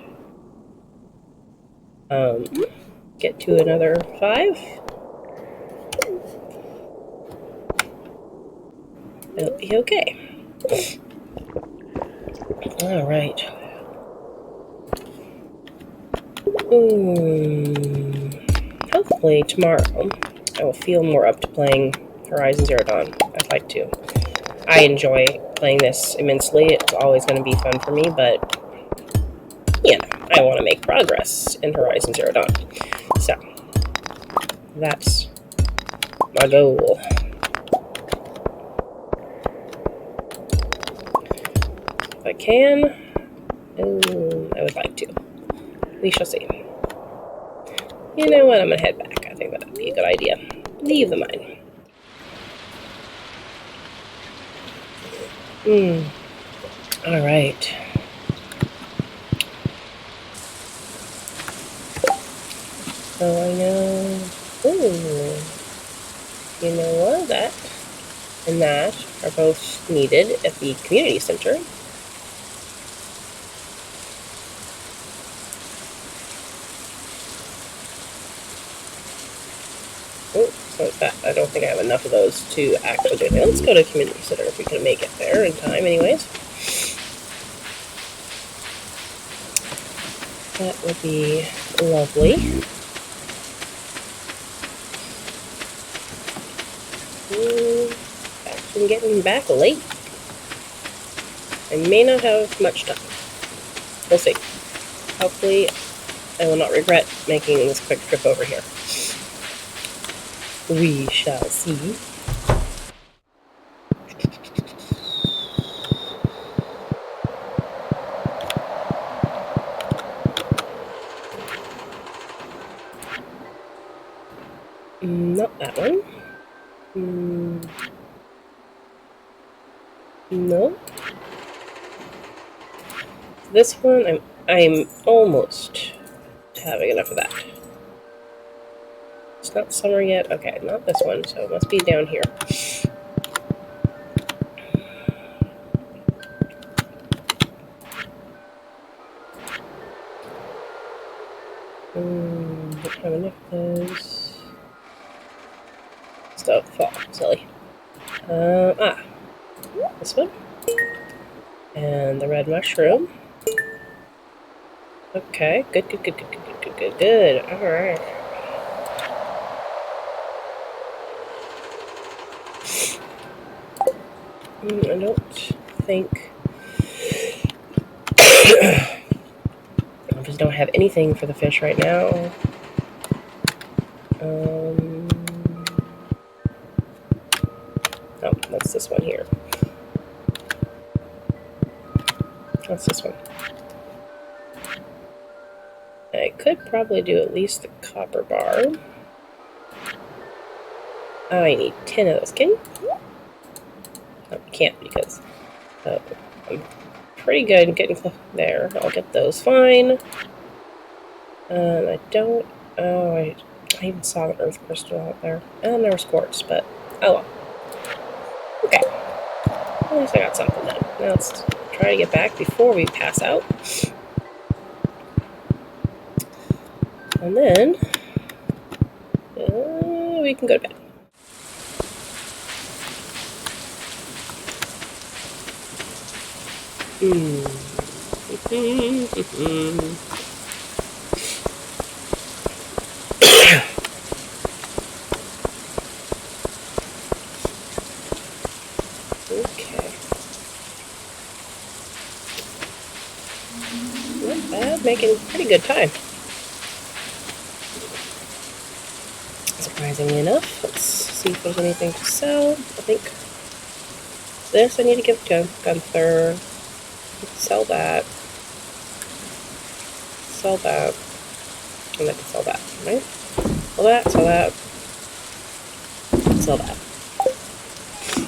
get to another 5, it'll be okay. Alright. Hopefully tomorrow I will feel more up to playing Horizon Zero Dawn. I'd like to. I enjoy playing this immensely. It's always going to be fun for me, but you know, I want to make progress in Horizon Zero Dawn. So that's my goal. If I can, I would like to. We shall see. You know what? I'm gonna head back. I think that'd be a good idea. Leave the mine. Alright. So I know... Ooh. You know what? That and that are both needed at the community center. Oh, so that, I don't think I have enough of those to actually do anything. Let's go to community center if we can make it there in time anyways. That would be lovely. I'm getting back late. I may not have much time. We'll see. Hopefully, I will not regret making this quick trip over here. We shall see. Not that one. No. This one, I'm almost having enough of that. It's not summer yet. Okay, not this one, so it must be down here. Don't have enough of those. Stop, fall, silly. This one. And the red mushroom. Okay, good. Alright. I don't think... I just don't have anything for the fish right now. Oh, that's this one here. That's this one. I could probably do at least the copper bar. I need 10 of those. Can you? No, I can't because I'm pretty good at getting close there. I'll get those fine. I don't... Oh, I even saw an earth crystal out there. And there was quartz, but oh well. Okay. At least I got something then. Now let's try to get back before we pass out. And then we can go to bed. Okay. Not bad, making pretty good time. Surprisingly enough, let's see if there's anything to sell. I think this I need to give to Gunther. Sell that. Sell that. And I can sell that, right? Sell that, sell that. Sell that.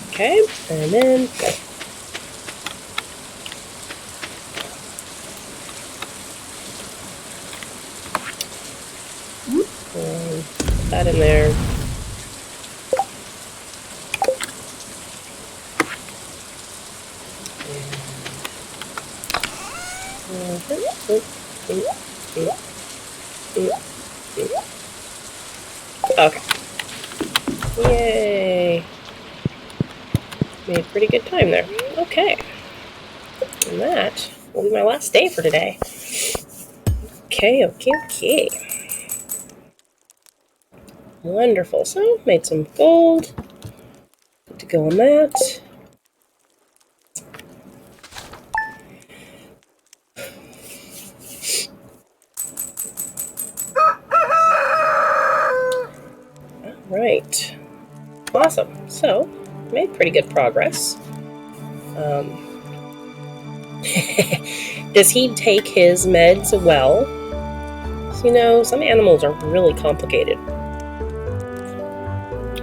Okay, and then put that in there. Okay. Yay. Made pretty good time there. Okay. And that will be my last day for today. Okay. Wonderful. So, made some gold. go on that. Right. Awesome. So, made pretty good progress. Does he take his meds well? So, you know, some animals are really complicated.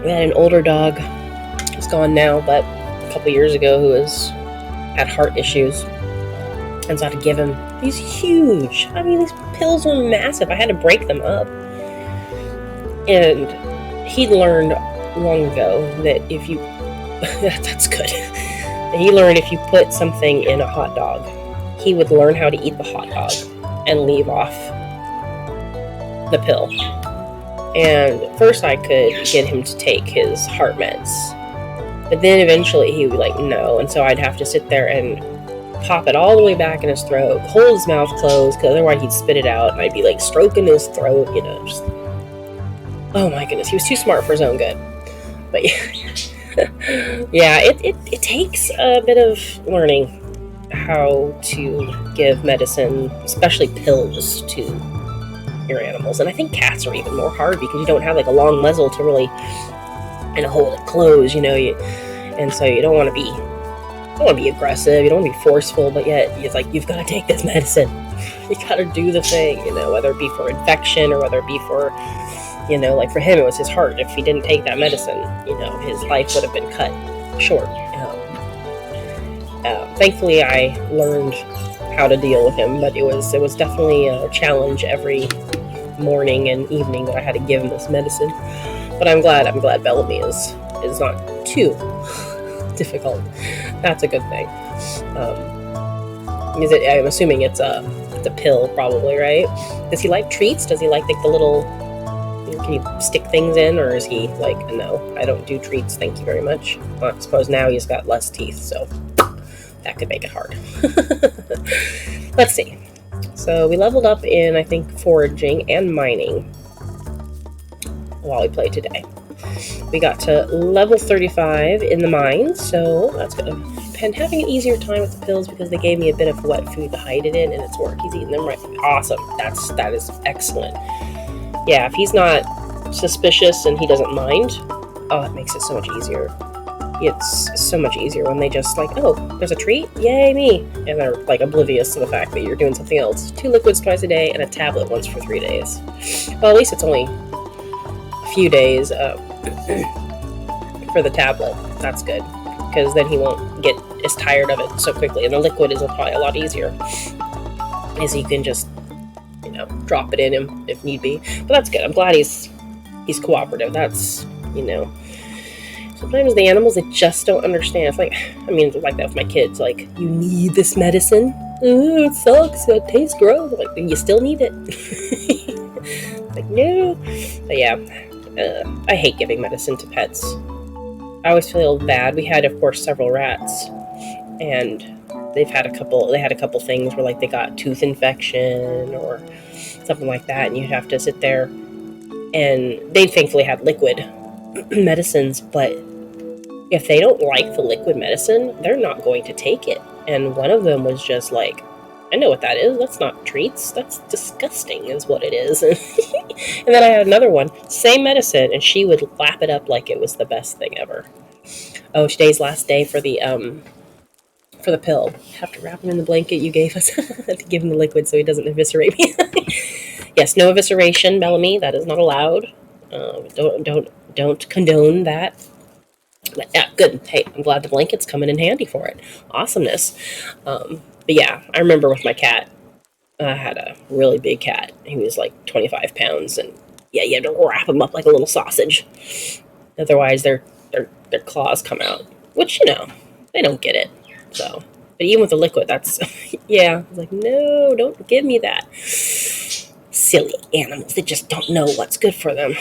We had an older dog, he's gone now, but a couple years ago, who had heart issues. And so I had to give him these huge, I mean, these pills were massive. I had to break them up. And he learned long ago that if you, that's good. He learned if you put something in a hot dog, he would learn how to eat the hot dog and leave off the pill. And first I could get him to take his heart meds. But then eventually he would be like, no. And so I'd have to sit there and pop it all the way back in his throat, hold his mouth closed, because otherwise he'd spit it out. And I'd be like stroking his throat, you know, just... Oh my goodness, he was too smart for his own good. But yeah, it takes a bit of learning how to give medicine, especially pills, to your animals. And I think cats are even more hard because you don't have like a long muzzle to really hold it closed, you know. And so you don't want to be aggressive, you don't want to be forceful, but yet it's like, you've got to take this medicine. You got to do the thing, you know, whether it be for infection or whether it be for, you know, like for him, it was his heart. If he didn't take that medicine, you know, his life would have been cut short. Thankfully, I learned how to deal with him, but it was definitely a challenge every morning and evening that I had to give him this medicine. But I'm glad Bellamy is not too difficult. That's a good thing. I'm assuming it's a pill, probably, right? Does he like treats? Does he like the little? Can you stick things in, or is he like, no, I don't do treats, thank you very much? Well, I suppose now he's got less teeth, so that could make it hard. Let's see. So we leveled up in, I think, foraging and mining while we played today. We got to level 35 in the mines, so that's good. And having an easier time with the pills because they gave me a bit of wet food to hide it in, and it's work. He's eating them right. Awesome. That is excellent. Yeah, if he's not suspicious and he doesn't mind, oh, it makes it so much easier. It's so much easier when they just like, oh, there's a treat? Yay, me! And they're like oblivious to the fact that you're doing something else. 2 liquids twice a day and a tablet once for 3 days. Well, at least it's only a few days for the tablet. That's good, because then he won't get as tired of it so quickly. And the liquid is probably a lot easier, as he can just, you know, drop it in him if need be. But that's good. I'm glad he's cooperative. That's, you know, sometimes the animals, they just don't understand. It's like, I mean, it's like that with my kids. Like, you need this medicine? Oh, it sucks. It tastes gross. Like, you still need it. Like, no. But yeah, I hate giving medicine to pets. I always feel bad. We had, of course, several rats, and they had a couple things where, like, they got tooth infection or something like that, and you'd have to sit there, and they thankfully had liquid medicines, but if they don't like the liquid medicine, they're not going to take it. And one of them was just like, I know what that is. That's not treats. That's disgusting is what it is. And then I had another one, same medicine, and she would lap it up like it was the best thing ever. Oh, today's last day for the pill. Have to wrap him in the blanket you gave us to give him the liquid so he doesn't eviscerate me. Yes, no evisceration, Bellamy. That is not allowed. Don't condone that. But yeah, good. Hey, I'm glad the blanket's coming in handy for it. Awesomeness. But yeah, I remember with my cat, I had a really big cat. He was like 25 pounds, and yeah, you had to wrap him up like a little sausage. Otherwise, their claws come out, which, you know, they don't get it. So, but even with the liquid, that's, yeah, I was like, no, don't give me that. Silly animals, they just don't know what's good for them.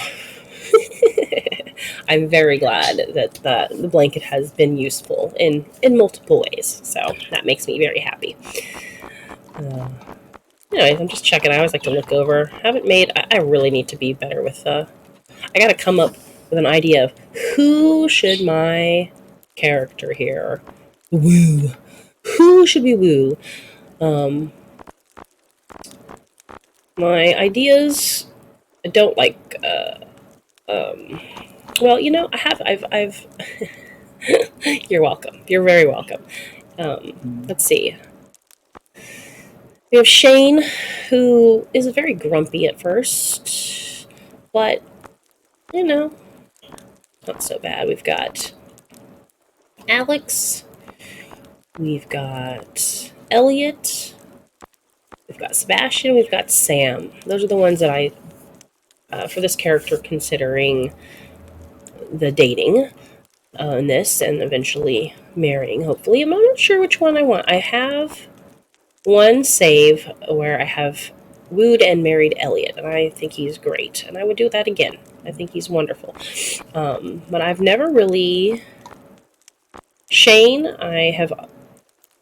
I'm very glad that the blanket has been useful in multiple ways, so that makes me very happy. Anyways, I'm just checking. I always like to look over. I really need to be better with, I gotta come up with an idea of who should my character here. Woo. Who should we woo? My ideas, I don't like, well, you know, I've you're welcome. You're very welcome. Let's see. We have Shane, who is very grumpy at first, but, you know, not so bad. We've got Alex. We've got Elliot. We've got Sebastian. We've got Sam. Those are the ones that I, for this character, considering the dating in this and eventually marrying, hopefully. I'm not sure which one I want. I have one save where I have wooed and married Elliot, and I think he's great, and I would do that again. I think he's wonderful. But I've never really... Shane, I have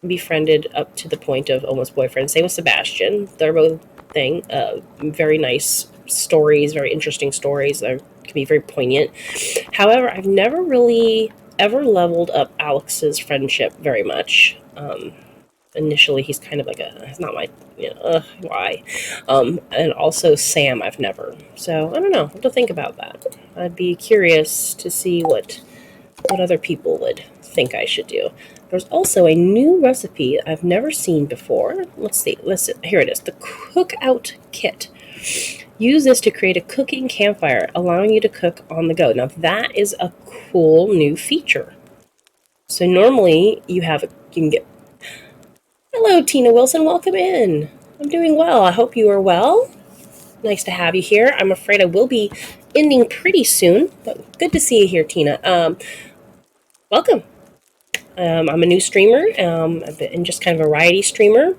befriended up to the point of almost boyfriend. Same with Sebastian. They're both very nice stories, very interesting stories. They can be very poignant. However, I've never really ever leveled up Alex's friendship very much. Initially, he's kind of like it's not my, why. And also Sam, I've never. So, I don't know. I have to think about that. I'd be curious to see what other people would think I should do. There's also a new recipe I've never seen before. Let's see. Listen, here it is. The Cookout Kit. Use this to create a cooking campfire, allowing you to cook on the go. Now, that is a cool new feature. So normally, you can get... Hello, Tina Wilson. Welcome in. I'm doing well. I hope you are well. Nice to have you here. I'm afraid I will be ending pretty soon, but good to see you here, Tina. Welcome. I'm a new streamer, and just kind of a variety streamer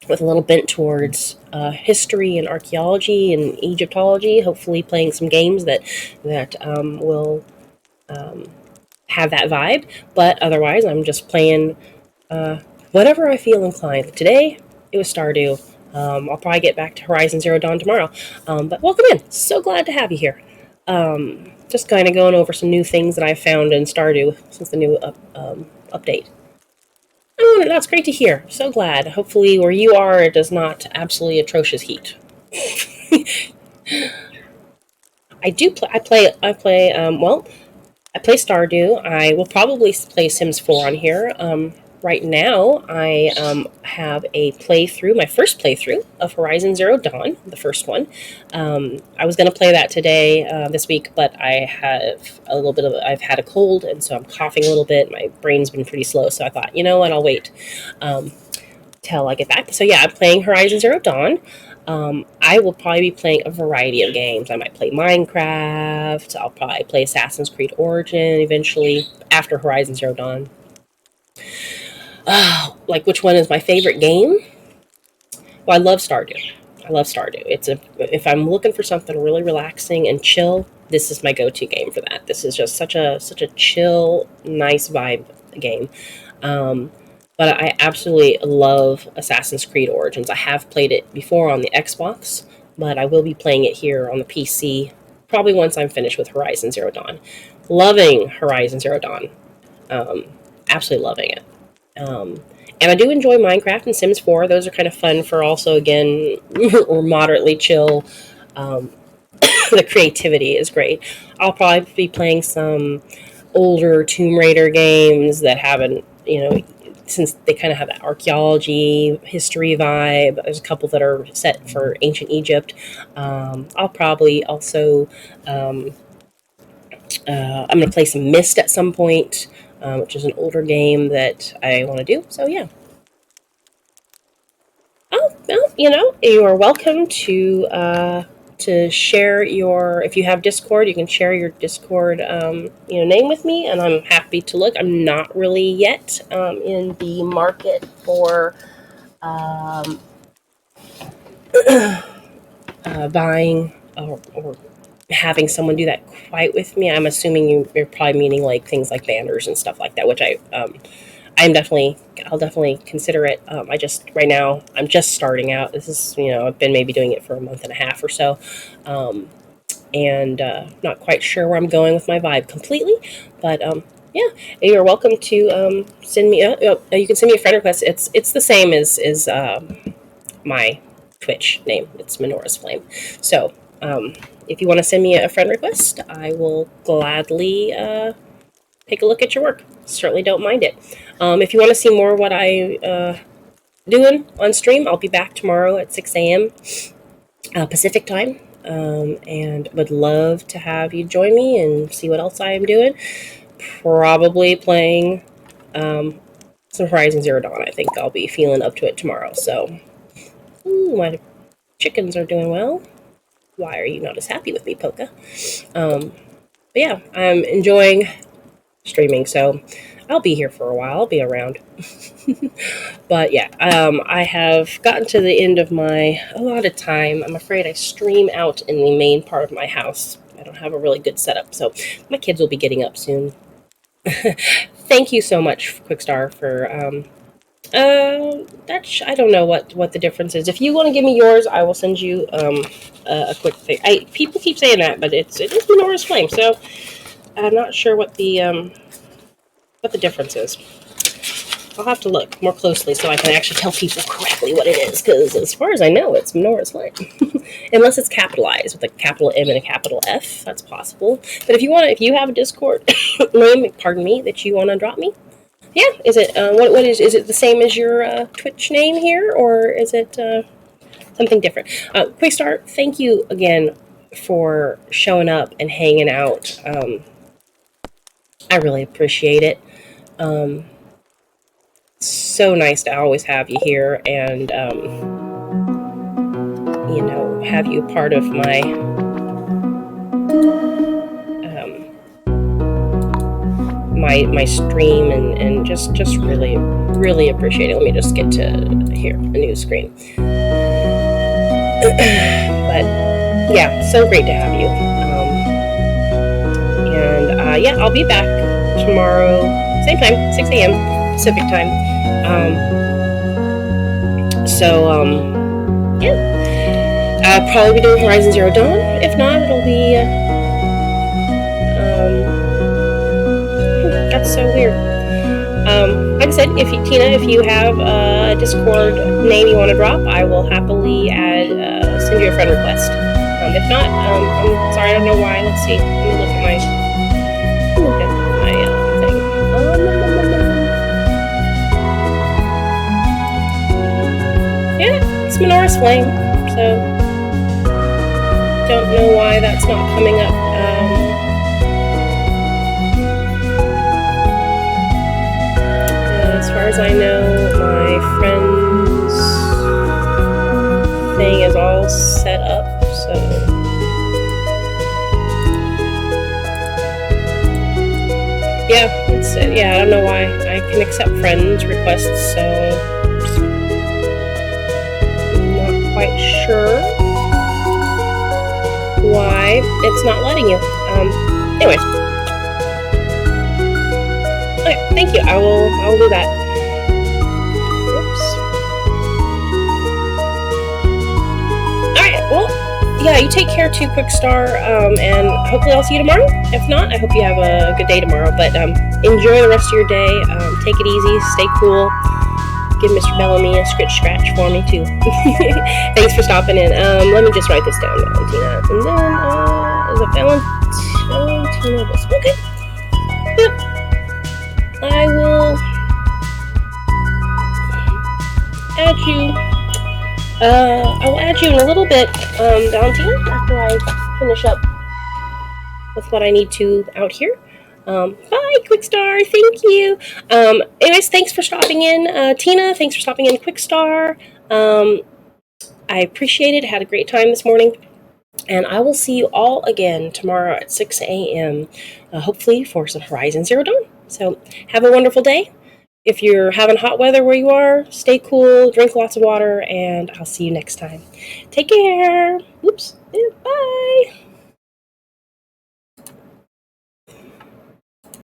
with a little bent towards history and archaeology and Egyptology. Hopefully, playing some games that will have that vibe. But otherwise, I'm just playing whatever I feel inclined. Today, it was Stardew. I'll probably get back to Horizon Zero Dawn tomorrow. But welcome in. So glad to have you here. Just kind of going over some new things that I found in Stardew since the new update. Oh, that's great to hear. So glad. Hopefully, where you are, it does not absolutely atrocious heat. I do play. I play. Well, I play Stardew. I will probably play Sims 4 on here. Right now, I have a playthrough, my first playthrough of Horizon Zero Dawn, the first one. I was going to play that today, this week, but I've had a cold, and so I'm coughing a little bit. My brain's been pretty slow, so I thought, you know what, I'll wait till I get back. So yeah, I'm playing Horizon Zero Dawn. I will probably be playing a variety of games. I might play Minecraft. I'll probably play Assassin's Creed Origin eventually after Horizon Zero Dawn. Like, which one is my favorite game? Well, I love Stardew. If I'm looking for something really relaxing and chill, this is my go-to game for that. This is just such a chill, nice vibe game. But I absolutely love Assassin's Creed Origins. I have played it before on the Xbox, but I will be playing it here on the PC probably once I'm finished with Horizon Zero Dawn. Loving Horizon Zero Dawn. Absolutely loving it. And I do enjoy Minecraft and Sims 4. Those are kind of fun for also, again, or moderately chill. The creativity is great. I'll probably be playing some older Tomb Raider games that haven't, since they kind of have that archaeology, history vibe. There's a couple that are set for ancient Egypt. I'll probably also, I'm going to play some Myst at some point. Which is an older game that I want to do. So, yeah. Oh, well, you are welcome to share your... If you have Discord, you can share your Discord, name with me, and I'm happy to look. I'm not really yet in the market for buying or having someone do that quite with me. I'm assuming you're probably meaning like things like banners and stuff like that, which I'll definitely consider it. Right now I'm just starting out. This is, I've been maybe doing it for a month and a half or so. And not quite sure where I'm going with my vibe completely, but Yeah, you're welcome to send me. You can send me a friend request. It's the same as my Twitch name. It's Menorah's Flame. So if you want to send me a friend request, I will gladly take a look at your work. Certainly don't mind it. If you want to see more of what I doing on stream, I'll be back tomorrow at 6 a.m. Pacific time. And would love to have you join me and see what else I am doing. Probably playing some Horizon Zero Dawn. I think I'll be feeling up to it tomorrow. So, ooh, my chickens are doing well. Why are you not as happy with me, Polka? But yeah, I'm enjoying streaming, so I'll be here for a while. I'll be around. But yeah, I have gotten to the end of my allotted time. I'm afraid I stream out in the main part of my house. I don't have a really good setup, so my kids will be getting up soon. Thank you so much, Quickstar, for I don't know what the difference is. If you want to give me yours, I will send you a quick thing. People keep saying that, but it is Menorah's Flame, so I'm not sure what the difference is. I'll have to look more closely so I can actually tell people correctly what it is, because as far as I know, it's Menorah's Flame. Unless it's capitalized with a capital M and a capital F, that's possible. But if you have a Discord name, pardon me, that you want to drop me, yeah, is it what is it the same as your Twitch name here, or is it something different? Quickstar, thank you again for showing up and hanging out. I really appreciate it. So nice to always have you here and have you part of my my stream and just really appreciate it. Let me just get to here a new screen. But yeah, so great to have you. And yeah, I'll be back tomorrow, same time, 6 a.m. Pacific time. Yeah, I'll probably be doing Horizon Zero Dawn. If not, it'll be that's so weird. Like I said, Tina, if you have a Discord name you want to drop, I will happily send you a friend request. If not, I'm sorry, I don't know why. Let's see. Let me look at my thing. Yeah, it's Menorah's Flame, so don't know why that's not coming up. As far as I know, my friend's thing is all set up, so yeah, I don't know why. I can accept friends' requests, so I'm not quite sure why it's not letting you. Anyways. Okay, thank you. I will do that. Whoops. Alright, well, yeah, you take care too, Quickstar, and hopefully I'll see you tomorrow. If not, I hope you have a good day tomorrow, but enjoy the rest of your day. Take it easy, stay cool. Give Mr. Bellamy a scratch for me too. Thanks for stopping in. Let me just write this down, Valentina. And then, is it Valentina? Okay. Yep. I will add you. I will add you in a little bit, Valentina, after I finish up with what I need to out here. Bye, Quickstar. Thank you. Anyways, thanks for stopping in, Tina. Thanks for stopping in, Quickstar. I appreciate it. Had a great time this morning. And I will see you all again tomorrow at 6 a.m., hopefully for some Horizon Zero Dawn. So have a wonderful day. If you're having hot weather where you are, stay cool, drink lots of water, and I'll see you next time. Take care. Oops.